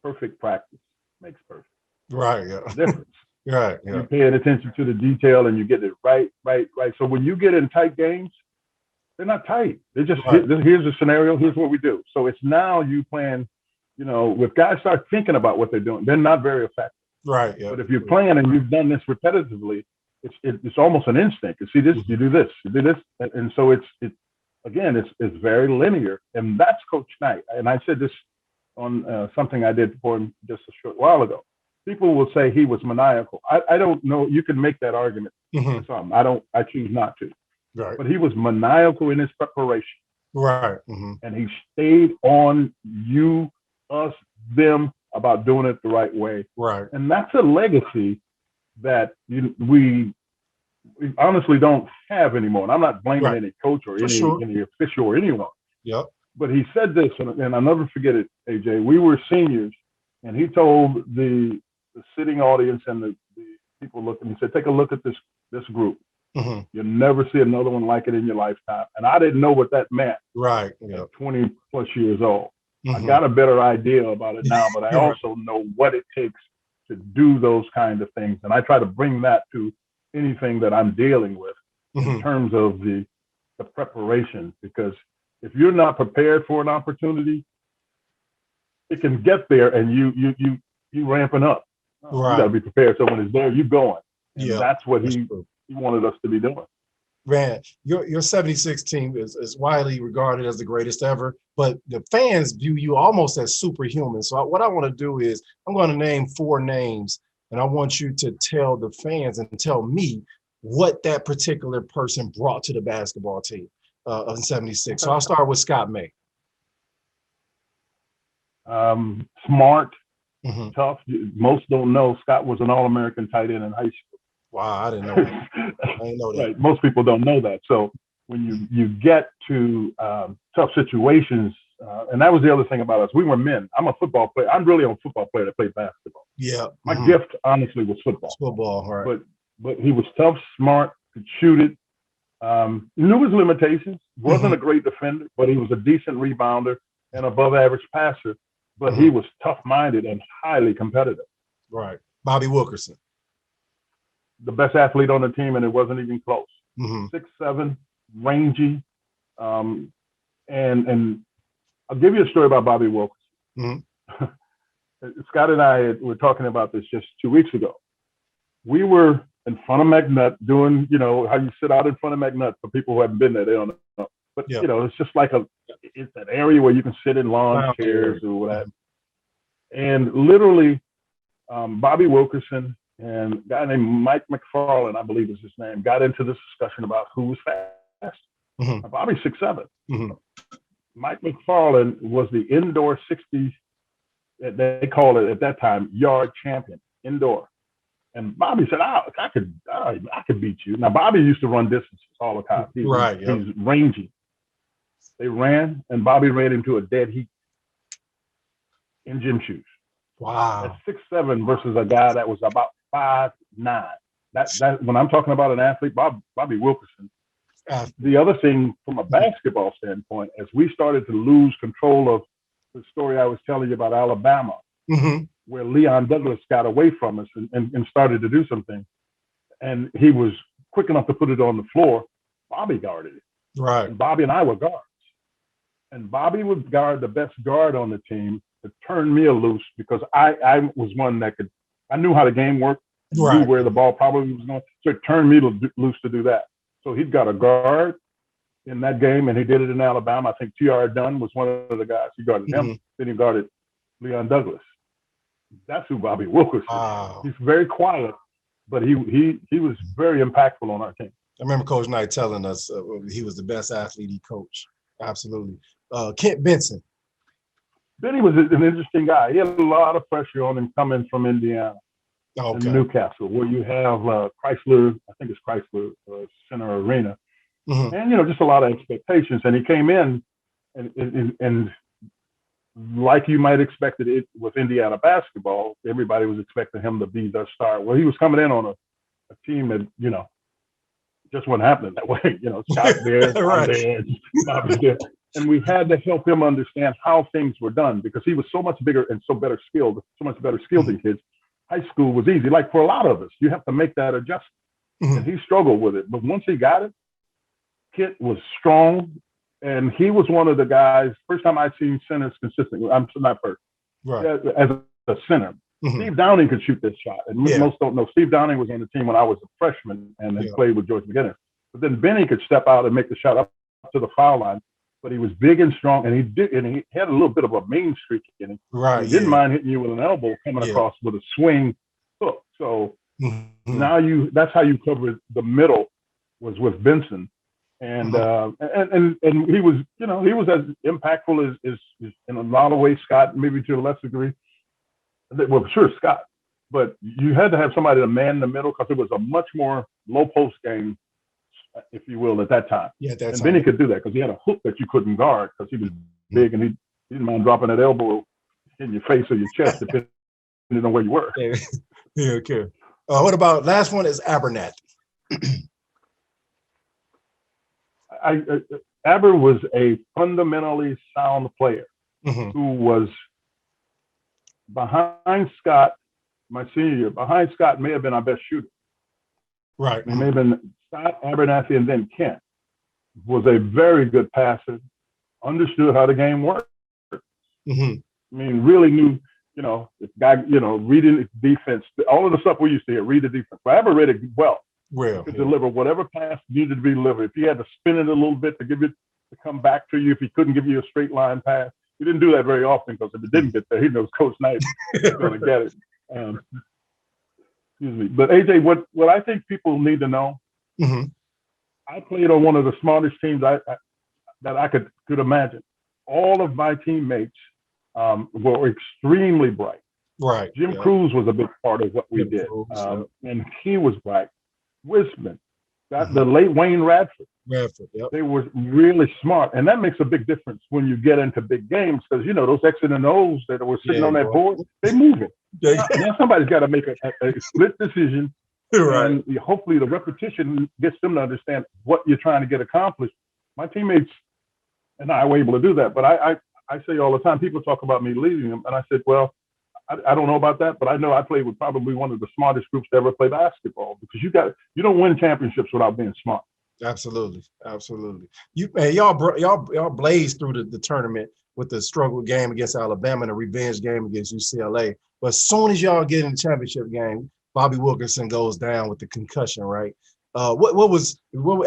perfect practice makes perfect. Right. Yeah. Difference. Right. Yeah. You're paying attention to the detail and you get it right. So when you get in tight games, they're not tight. They're just, here's the scenario, here's what we do. So it's now you playing, if guys start thinking about what they're doing, they're not very effective. Right. Yeah. But if you're playing and you've done this repetitively, it's almost an instinct. You see this, you do this, you do this. And so it's very linear. And that's Coach Knight. And I said this on something I did for him just a short while ago. People will say he was maniacal. I don't know. You can make that argument. I choose not to. Right. But he was maniacal in his preparation. Right. And he stayed on you, us, them about doing it the right way. Right. And that's a legacy that we honestly don't have anymore. And I'm not blaming any coach or any official or anyone. Yep. But he said this, and I'll never forget it, AJ. We were seniors, and he told the sitting audience and the people looking, he said, take a look at this group. You'll never see another one like it in your lifetime. And I didn't know what that meant. Right. Yeah. At 20 plus years old. I got a better idea about it now, but I also know what it takes to do those kind of things. And I try to bring that to anything that I'm dealing with in terms of the preparation, because if you're not prepared for an opportunity, it can get there and you ramping up. Right. You got to be prepared. So when it's there, you going. And that's what he wanted us to be doing. Man, your 76 team is widely regarded as the greatest ever, but the fans view you almost as superhuman. So what I want to do is I'm going to name 4 names, and I want you to tell the fans and tell me what that particular person brought to the basketball team of 76. So I'll start with Scott May. Smart, tough. Most don't know Scott was an All-American tight end in high school. Wow, I didn't know that. I didn't know that. Right. Most people don't know that. So when you get to tough situations, and that was the other thing about us. We were men. I'm a football player. I'm really a football player that played basketball. Yeah. My gift, honestly, was football. Football, right. But he was tough, smart, could shoot it. Knew his limitations. Wasn't a great defender, but he was a decent rebounder and above average passer. But he was tough-minded and highly competitive. Right. Bobby Wilkerson. The best athlete on the team, and it wasn't even close. 6'7", rangy. And I'll give you a story about Bobby Wilkerson. Scott and I were talking about this just 2 weeks ago. We were in front of McNutt doing, how you sit out in front of McNutt. For people who haven't been there, they don't know. But, it's just like it's an area where you can sit in lawn chairs or whatever. And literally, Bobby Wilkerson and a guy named Mike McFarland, I believe is his name, got into this discussion about who was fast. Bobby's 6'7". Mike McFarland was the indoor 60, they called it at that time, yard champion, indoor. And Bobby said, I could beat you. Now, Bobby used to run distances all the time. He's rangy. They ran, and Bobby ran into a dead heat in gym shoes. Wow. That's 6'7" versus a guy that was about 5'9". That when I'm talking about an athlete, Bobby Wilkerson. The other thing from a basketball standpoint, as we started to lose control of the story I was telling you about Alabama, where Leon Douglas got away from us and started to do something, and he was quick enough to put it on the floor, Bobby guarded it. Right. And Bobby and I were guards. And Bobby would guard the best guard on the team to turn me loose, because I was one that I knew how the game worked, knew where the ball probably was going. So it turned me loose to do that. So he'd got a guard in that game, and he did it in Alabama. I think T.R. Dunn was one of the guys. He guarded him. Then he guarded Leon Douglas. That's who Bobby Wilkerson is. He's very quiet, but he was very impactful on our team. I remember Coach Knight telling us he was the best athlete he coached. Absolutely. Kent Benson. Benny was an interesting guy. He had a lot of pressure on him coming from Indiana and Newcastle, where you have Chrysler, I think it's Chrysler Center Arena, and just a lot of expectations. And he came in, and like you might expect it with Indiana basketball, everybody was expecting him to be the star. Well, he was coming in on a team that just wasn't happening that way. Scott there, right. there, Bobby there. And we had to help him understand how things were done because he was so much bigger and so much better skilled than kids. High school was easy. Like for a lot of us, you have to make that adjustment. And he struggled with it. But once he got it, Kit was strong. And he was one of the guys, first time I'd seen centers consistently. I'm not first. Right. As a center. Steve Downing could shoot this shot. And most don't know. Steve Downing was on the team when I was a freshman and he played with George McGinnis. But then Benny could step out and make the shot up to the foul line. But he was big and strong, and he had a little bit of a mean streak in him. Right. He didn't mind hitting you with an elbow coming across with a swing hook. So now that's how you covered the middle was with Benson. And he was, he was as impactful as in a lot of ways Scott, maybe to a lesser degree. Well, sure, Scott. But you had to have somebody to man the middle because it was a much more low post game, if you will, at that time. Yeah, that's. And Benny could do that because he had a hook that you couldn't guard because he was big and he didn't mind dropping that elbow in your face or your chest, depending on where you were. Yeah, okay. What about last one is Abernathy? Aber was a fundamentally sound player who was behind Scott, my senior year. Behind Scott may have been our best shooter. Right. It may have been Scott, Abernathy, and then Kent. Was a very good passer, understood how the game worked. I mean, really knew, the guy, reading defense, all of the stuff we used to hear, read the defense. But Aber read it well. He could deliver whatever pass needed to be delivered. If he had to spin it a little bit to give it to come back to you, if he couldn't give you a straight line pass, he didn't do that very often because if it didn't get there, he knows Coach Knight is going to get it. Excuse me. But AJ, what I think people need to know, I played on one of the smartest teams that I could imagine. All of my teammates were extremely bright. Right. Jim Cruz was a big part of what we did, and he was bright. Wisman, the late Wayne Radford. They were really smart, and that makes a big difference when you get into big games because those X's and O's that were sitting on that board, they move it. Now somebody's got to make a split decision. Right. And hopefully the repetition gets them to understand what you're trying to get accomplished. My teammates and I were able to do that. But I say all the time, people talk about me leading them. And I said, well, I don't know about that, but I know I played with probably one of the smartest groups to ever play basketball because you don't win championships without being smart. Absolutely. Y'all blazed through the tournament with the struggle game against Alabama and a revenge game against UCLA. But as soon as y'all get in the championship game, Bobby Wilkerson goes down with the concussion, right? What was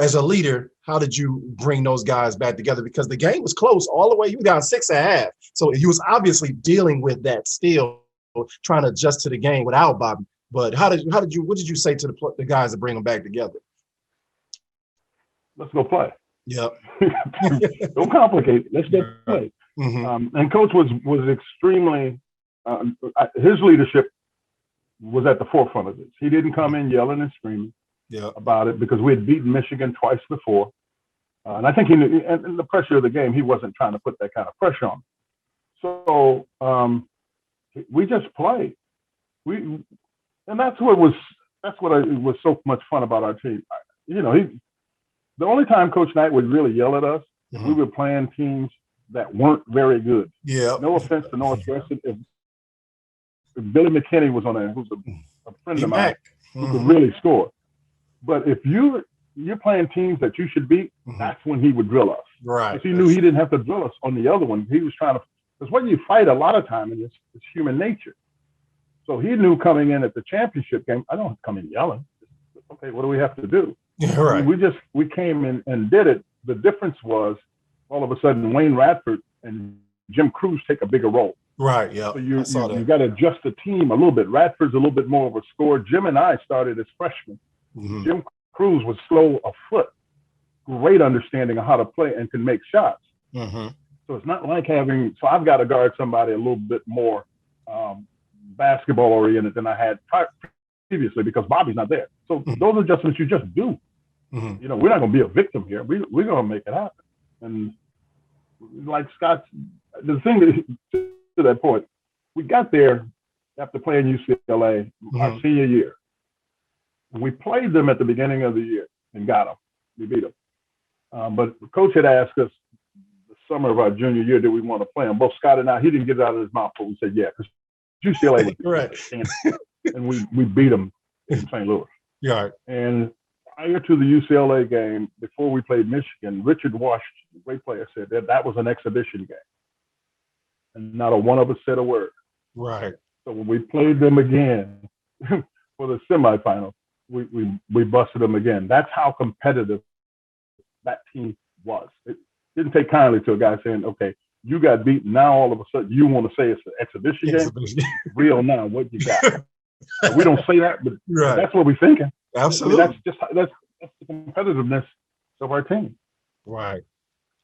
as a leader, how did you bring those guys back together? Because the game was close all the way. You were down 6.5. So he was obviously dealing with that still, trying to adjust to the game without Bobby. But what did you say to the guys to bring them back together? Let's go play. Yep. Don't complicate it. Let's go play. And Coach was extremely, his leadership was at the forefront of this. He didn't come in yelling and screaming about it because we had beaten Michigan twice before. And I think he knew, and the pressure of the game, he wasn't trying to put that kind of pressure on. So we just played. And that's what was so much fun about our team. The only time Coach Knight would really yell at us, we were playing teams that weren't very good. Yeah. No offense to Northwestern. If Billy McKinney was on there, who's a friend of mine, who could really score. But if you're playing teams that you should beat, that's when he would drill us. Right. Because he knew he didn't have to drill us on the other one. He was trying to, because when you fight a lot of time in this, it's human nature. So he knew coming in at the championship game, I don't have to come in yelling. Okay, what do we have to do? Yeah, right. We came in and did it. The difference was all of a sudden Wayne Radford and Jim Cruz take a bigger role. Right. Yeah. So I saw you that. got to adjust the team a little bit. Radford's a little bit more of a scorer. Jim and I started as freshmen. Mm-hmm. Jim Cruz was slow of foot, great understanding of how to play and can make shots. Mm-hmm. So it's not like so I've got to guard somebody a little bit more basketball oriented than I had previously because Bobby's not there. So those adjustments you just do. Mm-hmm. You know, we're not going to be a victim here. We're going to make it happen. And like Scott, the thing to that point, we got there after playing UCLA our senior year. And we played them at the beginning of the year and got them. We beat them. But the coach had asked us the summer of our junior year, did we want to play them? Both Scott and I, he didn't get it out of his mouth, but we said, yeah, because UCLA was right. And we beat them in St. Louis. Yeah. And prior to the UCLA game, before we played Michigan, Richard Washington, a great player, said that was an exhibition game. And not a one of us said a word. Right. So when we played them again for the semifinals, we busted them again. That's how competitive that team was. It didn't take kindly to a guy saying, okay, you got beaten. Now all of a sudden you want to say it's an exhibition game? Real now, what you got? We don't say that, but right. That's what we're thinking. Absolutely. I mean, that's the competitiveness of our team. Right.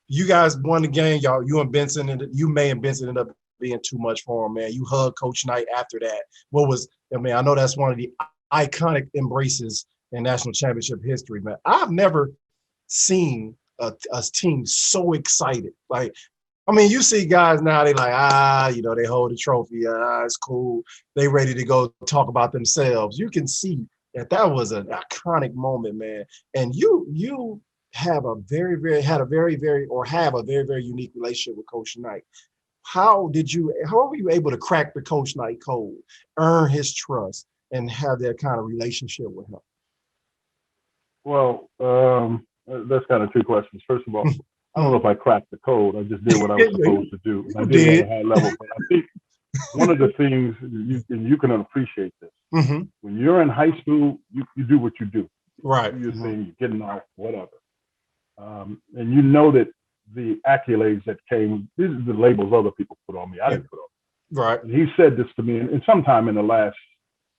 You guys won the game, y'all. You and Benson, and you may and Benson ended up being too much for him, man. You hugged Coach Knight after that. I know that's one of the iconic embraces in national championship history, man. I've never seen a team so excited. Like, I mean, you see guys now, they like, they hold the trophy. It's cool. They ready to go talk about themselves. You can see that was an iconic moment, man. And you have a very, very unique relationship with Coach Knight. How were you able to crack the Coach Knight code, earn his trust, and have that kind of relationship with him? Well, that's kind of two questions. First of all, I don't know if I cracked the code. I just did what I was supposed to do. I did at a high level. But I think one of the things, you can appreciate this, when you're in high school, you do what you do. Right. You do your thing, you're getting out, whatever. And you know that the accolades that came, these are the labels other people put on me. I didn't put on me. Right. And he said this to me, and sometime in the last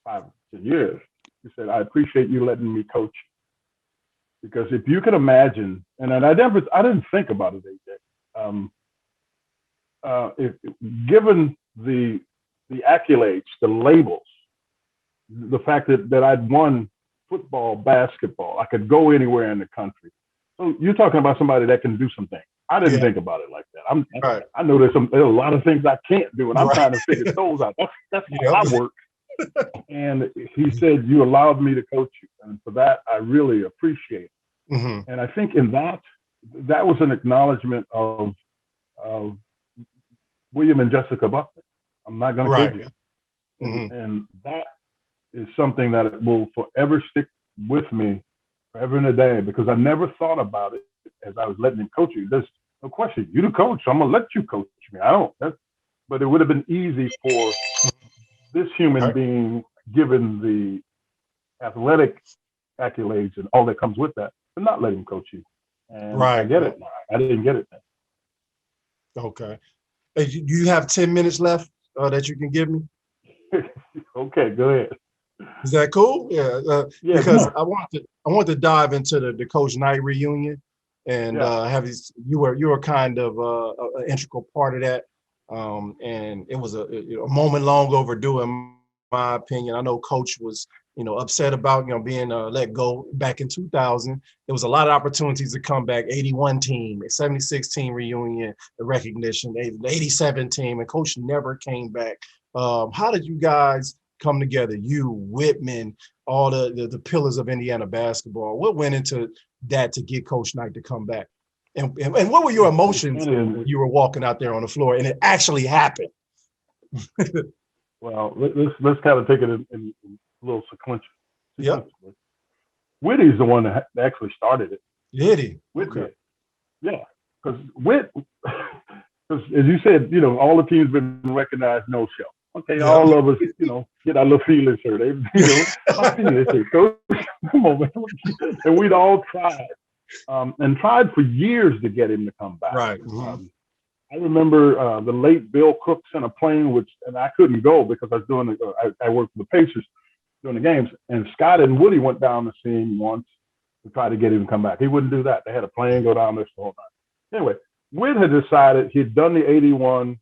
5 or 10 years, he said, I appreciate you letting me coach you. Because if you can imagine, and I didn't think about it, AJ, given the accolades, the labels, the fact that I'd won football, basketball, I could go anywhere in the country. So you're talking about somebody that can do something. I didn't think about it like that. I know there's a lot of things I can't do, and I'm trying to figure those out. That's how I work. And he said, you allowed me to coach you. And for that, I really appreciate it. And I think in that was an acknowledgement of William and Jessica Buckner. I'm not going to kid you. And that is something that will forever stick with me forever and a day, because I never thought about it as I was letting him coach you. There's no question. You're the coach. So I'm going to let you coach me. But it would have been easy for this human being, given the athletic accolades and all that comes with that, to not let him coach you. And I get it now. I didn't get it then. Okay. Hey, do you have 10 minutes left that you can give me? Okay, go ahead. Is that cool? Yeah. Because I want to dive into the Coach Knight reunion, and have these. You were kind of an integral part of that, and it was a moment long overdue in my opinion. I know Coach was upset about being let go back in 2000. There was a lot of opportunities to come back. 81 team, a 76 team reunion, the recognition, the 87 team, and Coach never came back. How did you guys come together? You, Whitman, all the pillars of Indiana basketball. What went into that to get Coach Knight to come back? And what were your emotions when you were walking out there on the floor and it actually happened? Well, let's kind of take it in a little sequential. Yeah. Whitty's the one that actually started it. Did he? Okay. Yeah, because as you said, all the teams been recognized no show. Okay, all of us, get our little feelings hurt. My feelings hurt. Coach, come on, man. And we'd all tried, and tried for years to get him to come back. Right. I remember the late Bill Cook sent a plane, and I couldn't go because I was doing I worked for the Pacers during the games, and Scott and Woody went down to see him once to try to get him to come back. He wouldn't do that. They had a plane go down there the whole time. Anyway, Whit had decided he'd done the '81,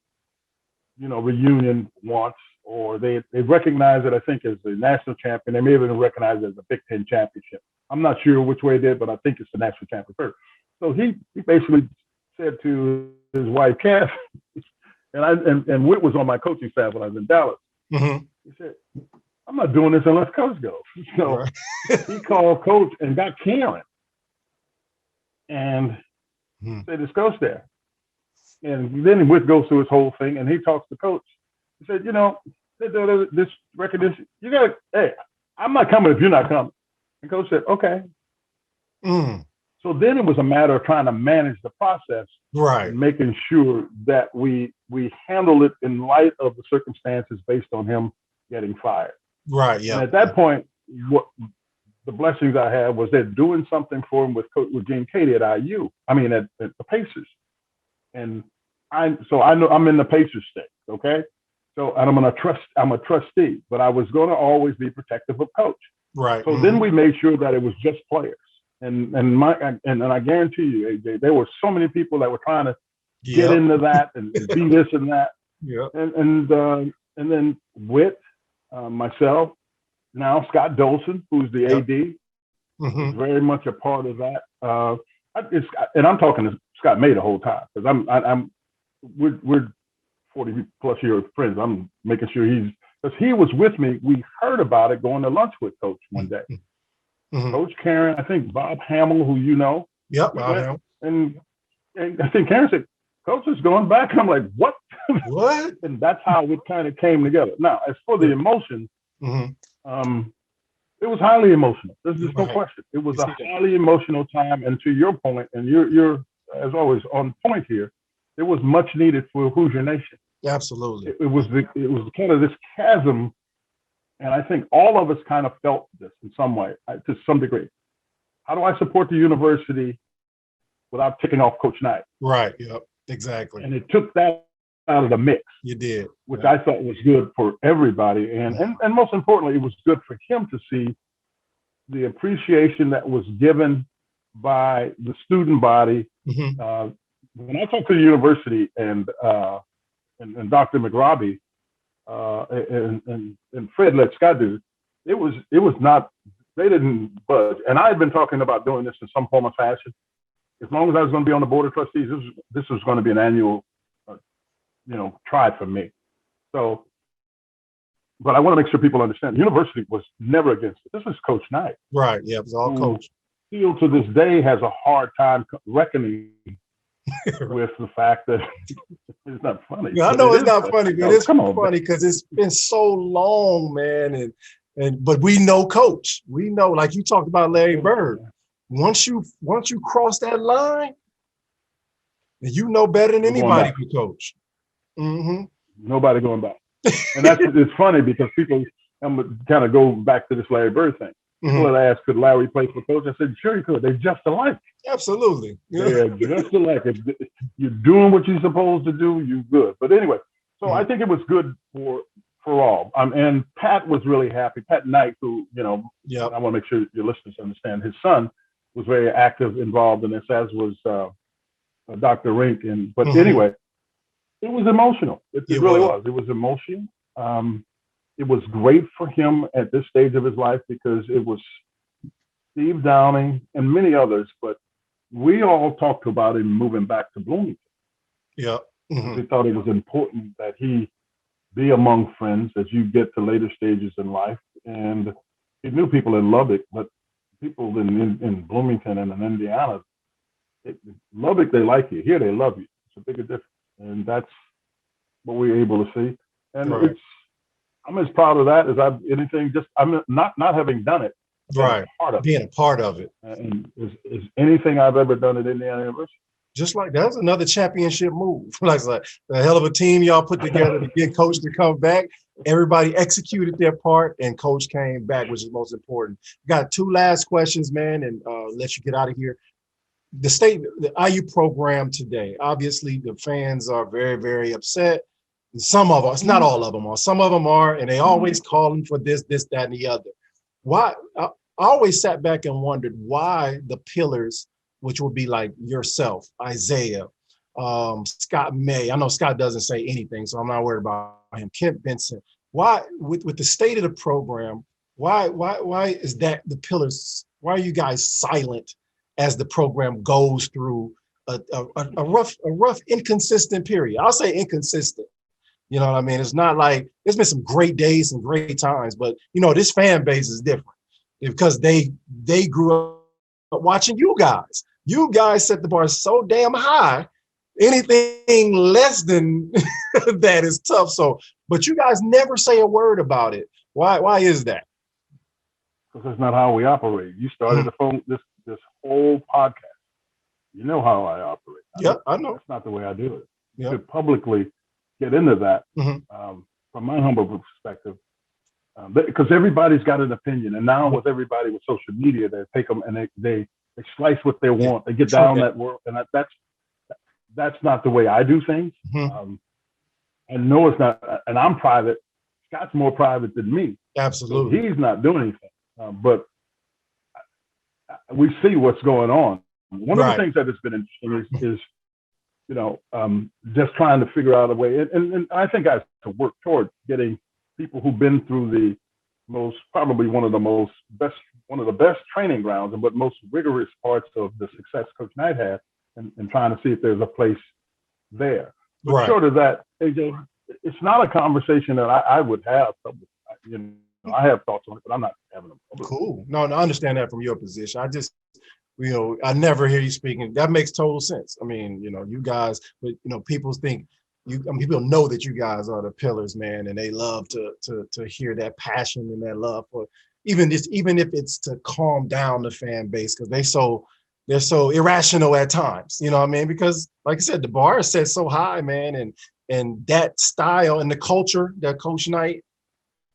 reunion once, or they recognized it, I think, as the national champion. They may even recognize it as a Big Ten championship. I'm not sure which way they did, but I think it's the national champion first. So he basically said to his wife, Kath, and Whit was on my coaching staff when I was in Dallas. Mm-hmm. He said, I'm not doing this unless Coach goes. So right. He called Coach and got Karen. And said, it's Coach there. And then Whit goes through his whole thing, and he talks to Coach. He said, this recognition, you got to, hey, I'm not coming if you're not coming. And Coach said, okay. So then it was a matter of trying to manage the process, right, and making sure that we handle it in light of the circumstances based on him getting fired. Right. Yeah. And at that point, what the blessings I had was they're doing something for him with Gene Katie at IU. I mean, at the Pacers, and I know I'm in the Pacers state. Okay, so and I'm a trustee, but I was going to always be protective of Coach. Right. So then we made sure that it was just players. And I guarantee you, AJ, there were so many people that were trying to get into that and be this and that. Yeah. And then Whit, myself, now Scott Dolson, who's the AD, is very much a part of that. And I'm talking to Scott May the whole time because we're 40 plus year friends. I'm making sure because he was with me. We heard about it going to lunch with Coach one day. Coach Karen, I think Bob Hamill, who you know. Yep, Bob Hamill. And I think Karen said, Coach is going back. And I'm like, what? What? And that's how it kind of came together. Now, as for the emotion, it was highly emotional. There's just no question. It was a highly emotional time. And to your point, and you're as always on point here, it was much needed for Hoosier Nation. Absolutely. It was kind of this chasm. And I think all of us kind of felt this in some way, to some degree. How do I support the university without ticking off Coach Knight? Right. Yep. Exactly. And it took that out of the mix. You did. Which I thought was good for everybody. And most importantly, it was good for him to see the appreciation that was given by the student body. When I talked to the university and Dr. McRobbie, and Fred let Scott do it was not, they didn't budge. And I had been talking about doing this in some form or fashion. As long as I was going to be on the board of trustees, this was going to be an annual, try for me. So, but I want to make sure people understand, the university was never against it. This was Coach Knight. Right. Yeah, it was all Coach. Still to this day has a hard time reckoning with the fact that it's not funny. Yeah, I know it's not funny, but it's funny because it's been so long, man. But we know Coach. We know, like you talked about Larry Bird. Once you cross that line, you know better than anybody who Coach. Nobody going back. And it's funny because people, I'm gonna kind of go back to this Larry Bird thing. People had asked, could Larry play for Coach? I said, sure he could. They're just alike. Absolutely. They're just alike. If you're doing what you're supposed to do, you're good. But anyway, so I think it was good for all. And Pat was really happy. Pat Knight, who, I want to make sure your listeners understand, his son was very active, involved in this, as was Dr. Rink. But anyway, it was emotional. It really was. It was emotional. It was great for him at this stage of his life because it was Steve Downing and many others, but we all talked about him moving back to Bloomington. Yeah. We thought it was important that he be among friends as you get to later stages in life. And he knew people in Lubbock, but people in Bloomington and in Indiana, Lubbock, they like you. Here, they love you. It's a bigger difference. And that's what we were able to see. And I'm as proud of that as I'm not having done it. Right. Being a part of it. And is anything I've ever done at Indiana University. Just like that was another championship move. Like a hell of a team y'all put together to get Coach to come back. Everybody executed their part and Coach came back, which is most important. Got two last questions, man, and let you get out of here. the IU program today, obviously the fans are very, very upset. Some of us, not all of them are, some of them are, and they always calling for this, that, and the other. Why? I always sat back and wondered why the pillars, which would be like yourself, Isaiah, Scott May. I know Scott doesn't say anything, so I'm not worried about him. Kent Benson. Why, with the state of the program, why is that the pillars? Why are you guys silent as the program goes through a rough, inconsistent period? I'll say inconsistent. You know what I mean? It's not like there's been some great days and great times, but this fan base is different because they grew up watching you guys. You guys set the bar so damn high. Anything less than that is tough. So, but you guys never say a word about it. Why is that? Because that's not how we operate. You started this whole podcast. You know how I operate. I know. That's not the way I do it. Yep. To publicly get into that, from my humble perspective, because everybody's got an opinion, and now with everybody with social media, they take them and they slice what they want. They get down that world, and that's not the way I do things. And no, it's not. And I'm private. Scott's more private than me. Absolutely. So he's not doing anything, but we see what's going on. One of the things that has been interesting is just trying to figure out a way. And I think I have to work toward getting people who've been through the probably one of the best training grounds, but most rigorous parts of the success Coach Knight had, and trying to see if there's a place there. But short of that, AJ, it's not a conversation that I would have. I have thoughts on it, but I'm not having them. Cool. No, I understand that from your position. I just, I never hear you speaking. That makes total sense. I mean, you guys, but people think people know that you guys are the pillars, man, and they love to hear that passion and that love for even if it's to calm down the fan base, because they're so irrational at times. You know what I mean? Because like I said, the bar is set so high, man, and that style and the culture that Coach Knight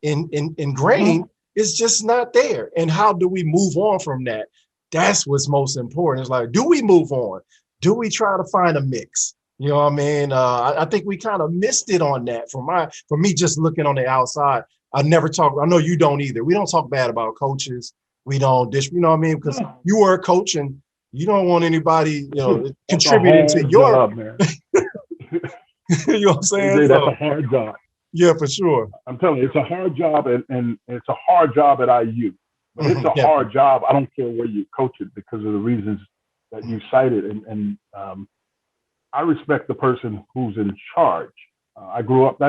ingrained is just not there. And how do we move on from that? That's what's most important. It's like, do we move on? Do we try to find a mix? You know what I mean? I think we kind of missed it on that. For me, just looking on the outside, I know you don't either. We don't talk bad about coaches. We don't you know what I mean? Because you were a coach and you don't want anybody, contributing to your job, man. You know what I'm saying? That's a hard job. Yeah, for sure. I'm telling you, it's a hard job, and it's a hard job at IU. But it's a hard job. I don't care where you coach it because of the reasons that you cited. And I respect the person who's in charge. I grew up,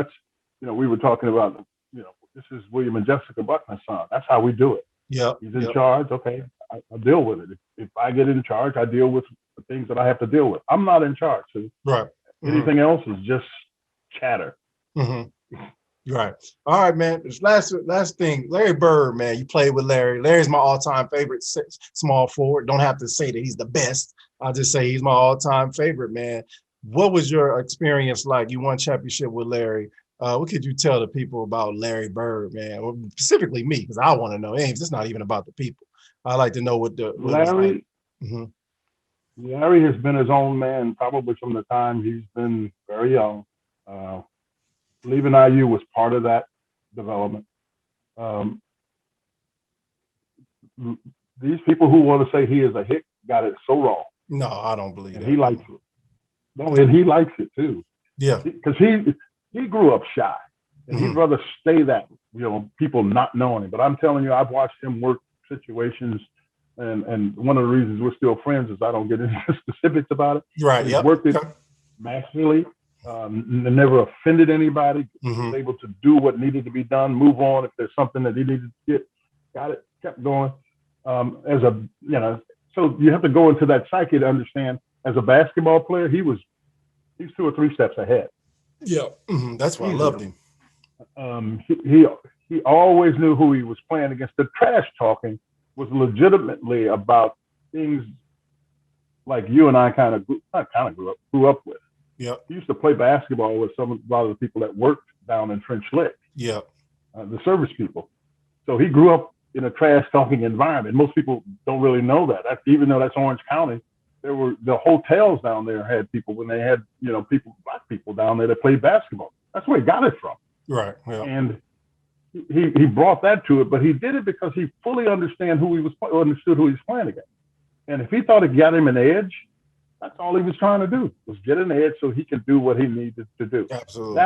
we were talking about, this is William and Jessica Buckner's son. That's how we do it. Yeah. He's in charge. Okay, I'll deal with it. If I get in charge, I deal with the things that I have to deal with. I'm not in charge. So anything else is just chatter. Right. All right, man. This last thing, Larry Bird, man. You played with Larry. Larry's my all-time favorite small forward. Don't have to say that he's the best. I'll just say he's my all-time favorite, man. What was your experience like? You won championship with Larry. What could you tell the people about Larry Bird, man? Or specifically me, because I want to know. It's not even about the people. I like to know what Larry. Larry has been his own man probably from the time he's been very young. Leaving IU was part of that development. These people who want to say he is a hick got it so wrong. No, I don't believe that. He likes it. No, and he likes it too. Yeah. Because he grew up shy. And he'd rather stay that, people not knowing him. But I'm telling you, I've watched him work situations. And one of the reasons we're still friends is I don't get into specifics about it. Right. He worked it masterfully. Never offended anybody. Was able to do what needed to be done, move on if there's something that he needed to get, got it, kept going. So you have to go into that psyche to understand. As a basketball player, he's 2 or 3 steps ahead. Yeah, that's why I loved him. He always knew who he was playing against. The trash talking was legitimately about things like you and I grew up with. Yeah. He used to play basketball with a lot of the people that worked down in French Lick. Yeah. The service people. So he grew up in a trash talking environment. Most people don't really know that. Even though that's Orange County, the hotels down there had people when they had, black people down there that played basketball. That's where he got it from. Right. Yeah. And he brought that to it, but he did it because he fully understood who he was playing against. And if he thought it got him an edge, that's all he was trying to do, was get an edge so he could do what he needed to do. Absolutely.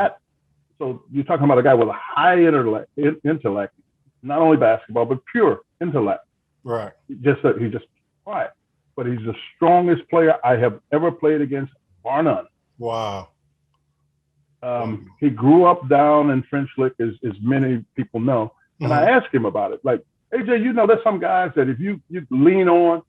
So you're talking about a guy with a high intellect, not only basketball, but pure intellect. Right. He's just quiet, but he's the strongest player I have ever played against, bar none. Wow. He grew up down in French Lick, as many people know. And I asked him about it. Like, AJ, there's some guys that if you lean on,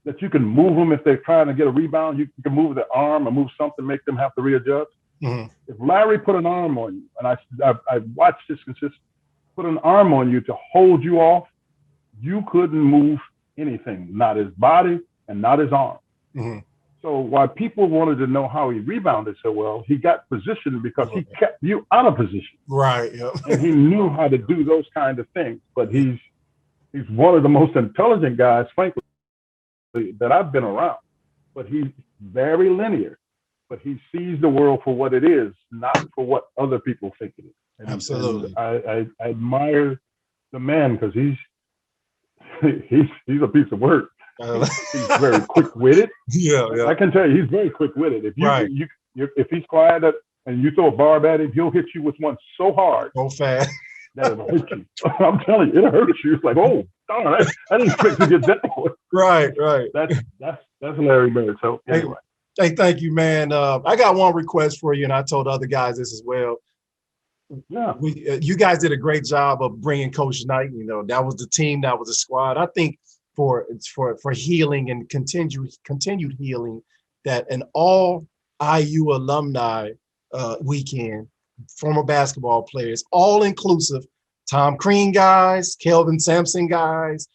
that you can move them if they're trying to get a rebound. You can move their arm or move something, make them have to readjust. Mm-hmm. If Larry put an arm on you, and I watched this consistently, put an arm on you to hold you off, you couldn't move anything, not his body and not his arm. Mm-hmm. So while people wanted to know how he rebounded so well, he got positioned because he kept you out of position. Right. Yep. And he knew how to do those kind of things. But he's one of the most intelligent guys, frankly, that I've been around. But he's very linear. But he sees the world for what it is, not for what other people think it is. And, absolutely. And I admire the man because he's a piece of work. He's very quick-witted. Yeah. I can tell you, he's very quick-witted. If he's quiet and you throw a barb at him, he'll hit you with one so hard, so fast that it'll hurt you. I'm telling you, it'll hurt you. It's like, oh, darn, I didn't expect to get that one. Right. That's Larry Bird. So anyway. Hey, thank you, man. I got one request for you, and I told other guys this as well. Yeah, you guys did a great job of bringing Coach Knight. That was the team, that was the squad. I think for healing and continued healing, that an all IU alumni weekend, former basketball players, all inclusive, Tom Crean guys, Kelvin Sampson guys,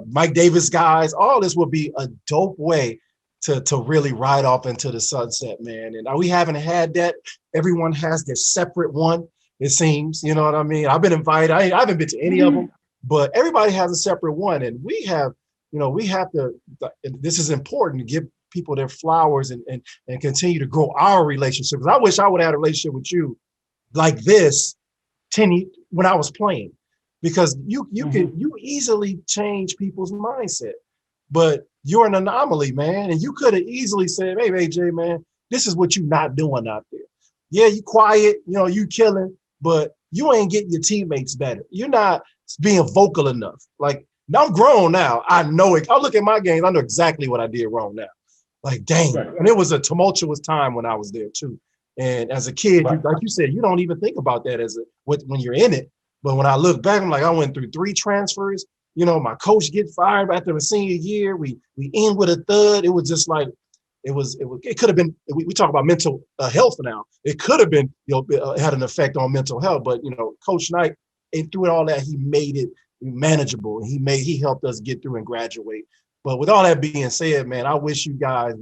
Mike Davis guys, all this would be a dope way to really ride off into the sunset, man. And we haven't had that. Everyone has their separate one, it seems. You know what I mean? I've been invited. I haven't been to any of them, but everybody has a separate one. And we have to, this is important, to give people their flowers and continue to grow our relationship. Because I wish I would have had a relationship with you like this when I was playing, because you easily change people's mindset. But you're an anomaly, man. And you could have easily said, hey, AJ, man, this is what you're not doing out there. Yeah, you quiet, you killing, but you ain't getting your teammates better. You're not being vocal enough. Like, now I'm grown now. I know it. I look at my games. I know exactly what I did wrong now. Like, dang. Right. And it was a tumultuous time when I was there too. And as a kid, right, like you said, you don't even think about that when you're in it. But when I look back, I'm like, I went through 3 transfers. My coach get fired after a senior year. We end with a thud. It was just like, it could have been, we talk about mental health now. It could have been, had an effect on mental health, but, Coach Knight, and through all that, he made it manageable. He helped us get through and graduate. But with all that being said, man, I wish you guys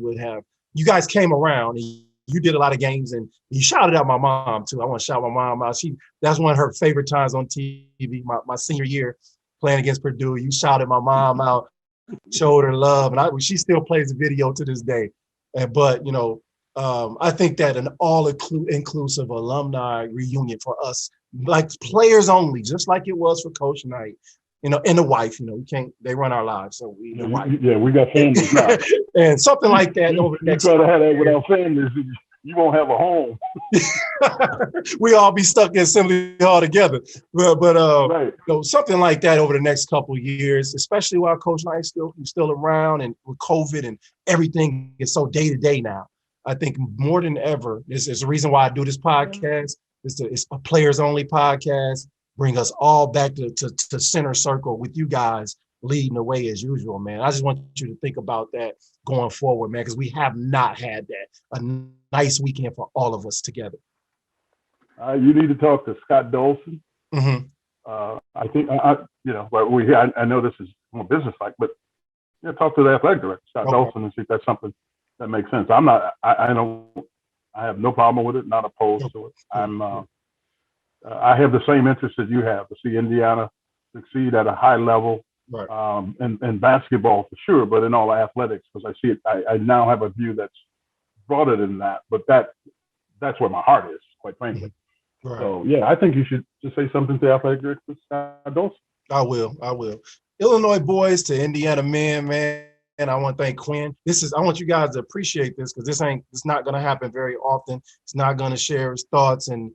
came around and you did a lot of games, and you shouted out my mom too. I want to shout my mom out. That's one of her favorite times on TV, my senior year playing against Purdue. You shouted my mom out, showed her love, and she still plays the video to this day. But I think that an all-inclusive alumni reunion for us, like players only, just like it was for Coach Knight, and the wife, they run our lives. So we got families now. And something like that over the next. You try to have that without families, you won't have a home. We all be stuck in assembly hall together. But right. Something like that over the next couple of years, especially while Coach Knight's still around, and with COVID and everything is so day to day now. I think more than ever, this is the reason why I do this podcast. It's a players only podcast. Bring us all back to center circle with you guys leading the way as usual, man. I just want you to think about that going forward, man, because we have not had that. A nice weekend for all of us together. You need to talk to Scott Dolson. Mm-hmm. I think I know this is more business-like, but talk to the athletic director, Scott Dolson, and see if that's something that makes sense. I have no problem with it, not opposed to it. I have the same interest that you have, to see Indiana succeed at a high level and basketball for sure, but in all athletics, because I see it, I now have a view that's broader than that, but that's where my heart is, quite frankly. Right. So yeah, I think you should just say something to athletic directors, adults. I will. Illinois boys to Indiana men, man. And I want to thank Quinn. I want you guys to appreciate this, because it's not going to happen very often. It's not going to share his thoughts and,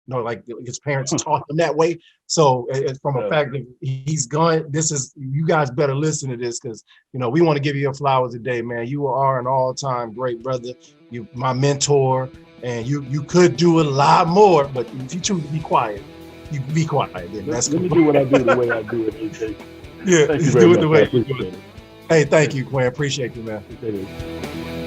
like his parents taught him that way. So it's from a fact that he's gone. You guys better listen to this, because, we want to give you your flowers today, man. You are an all-time great brother. You, my mentor, and you could do a lot more, but if you choose to be quiet, you be quiet. Then Let me do what I do the way I do it, AJ. Yeah, Thank you very much. I appreciate it. Hey, thank you, Quinn. Appreciate you, man. Appreciate it.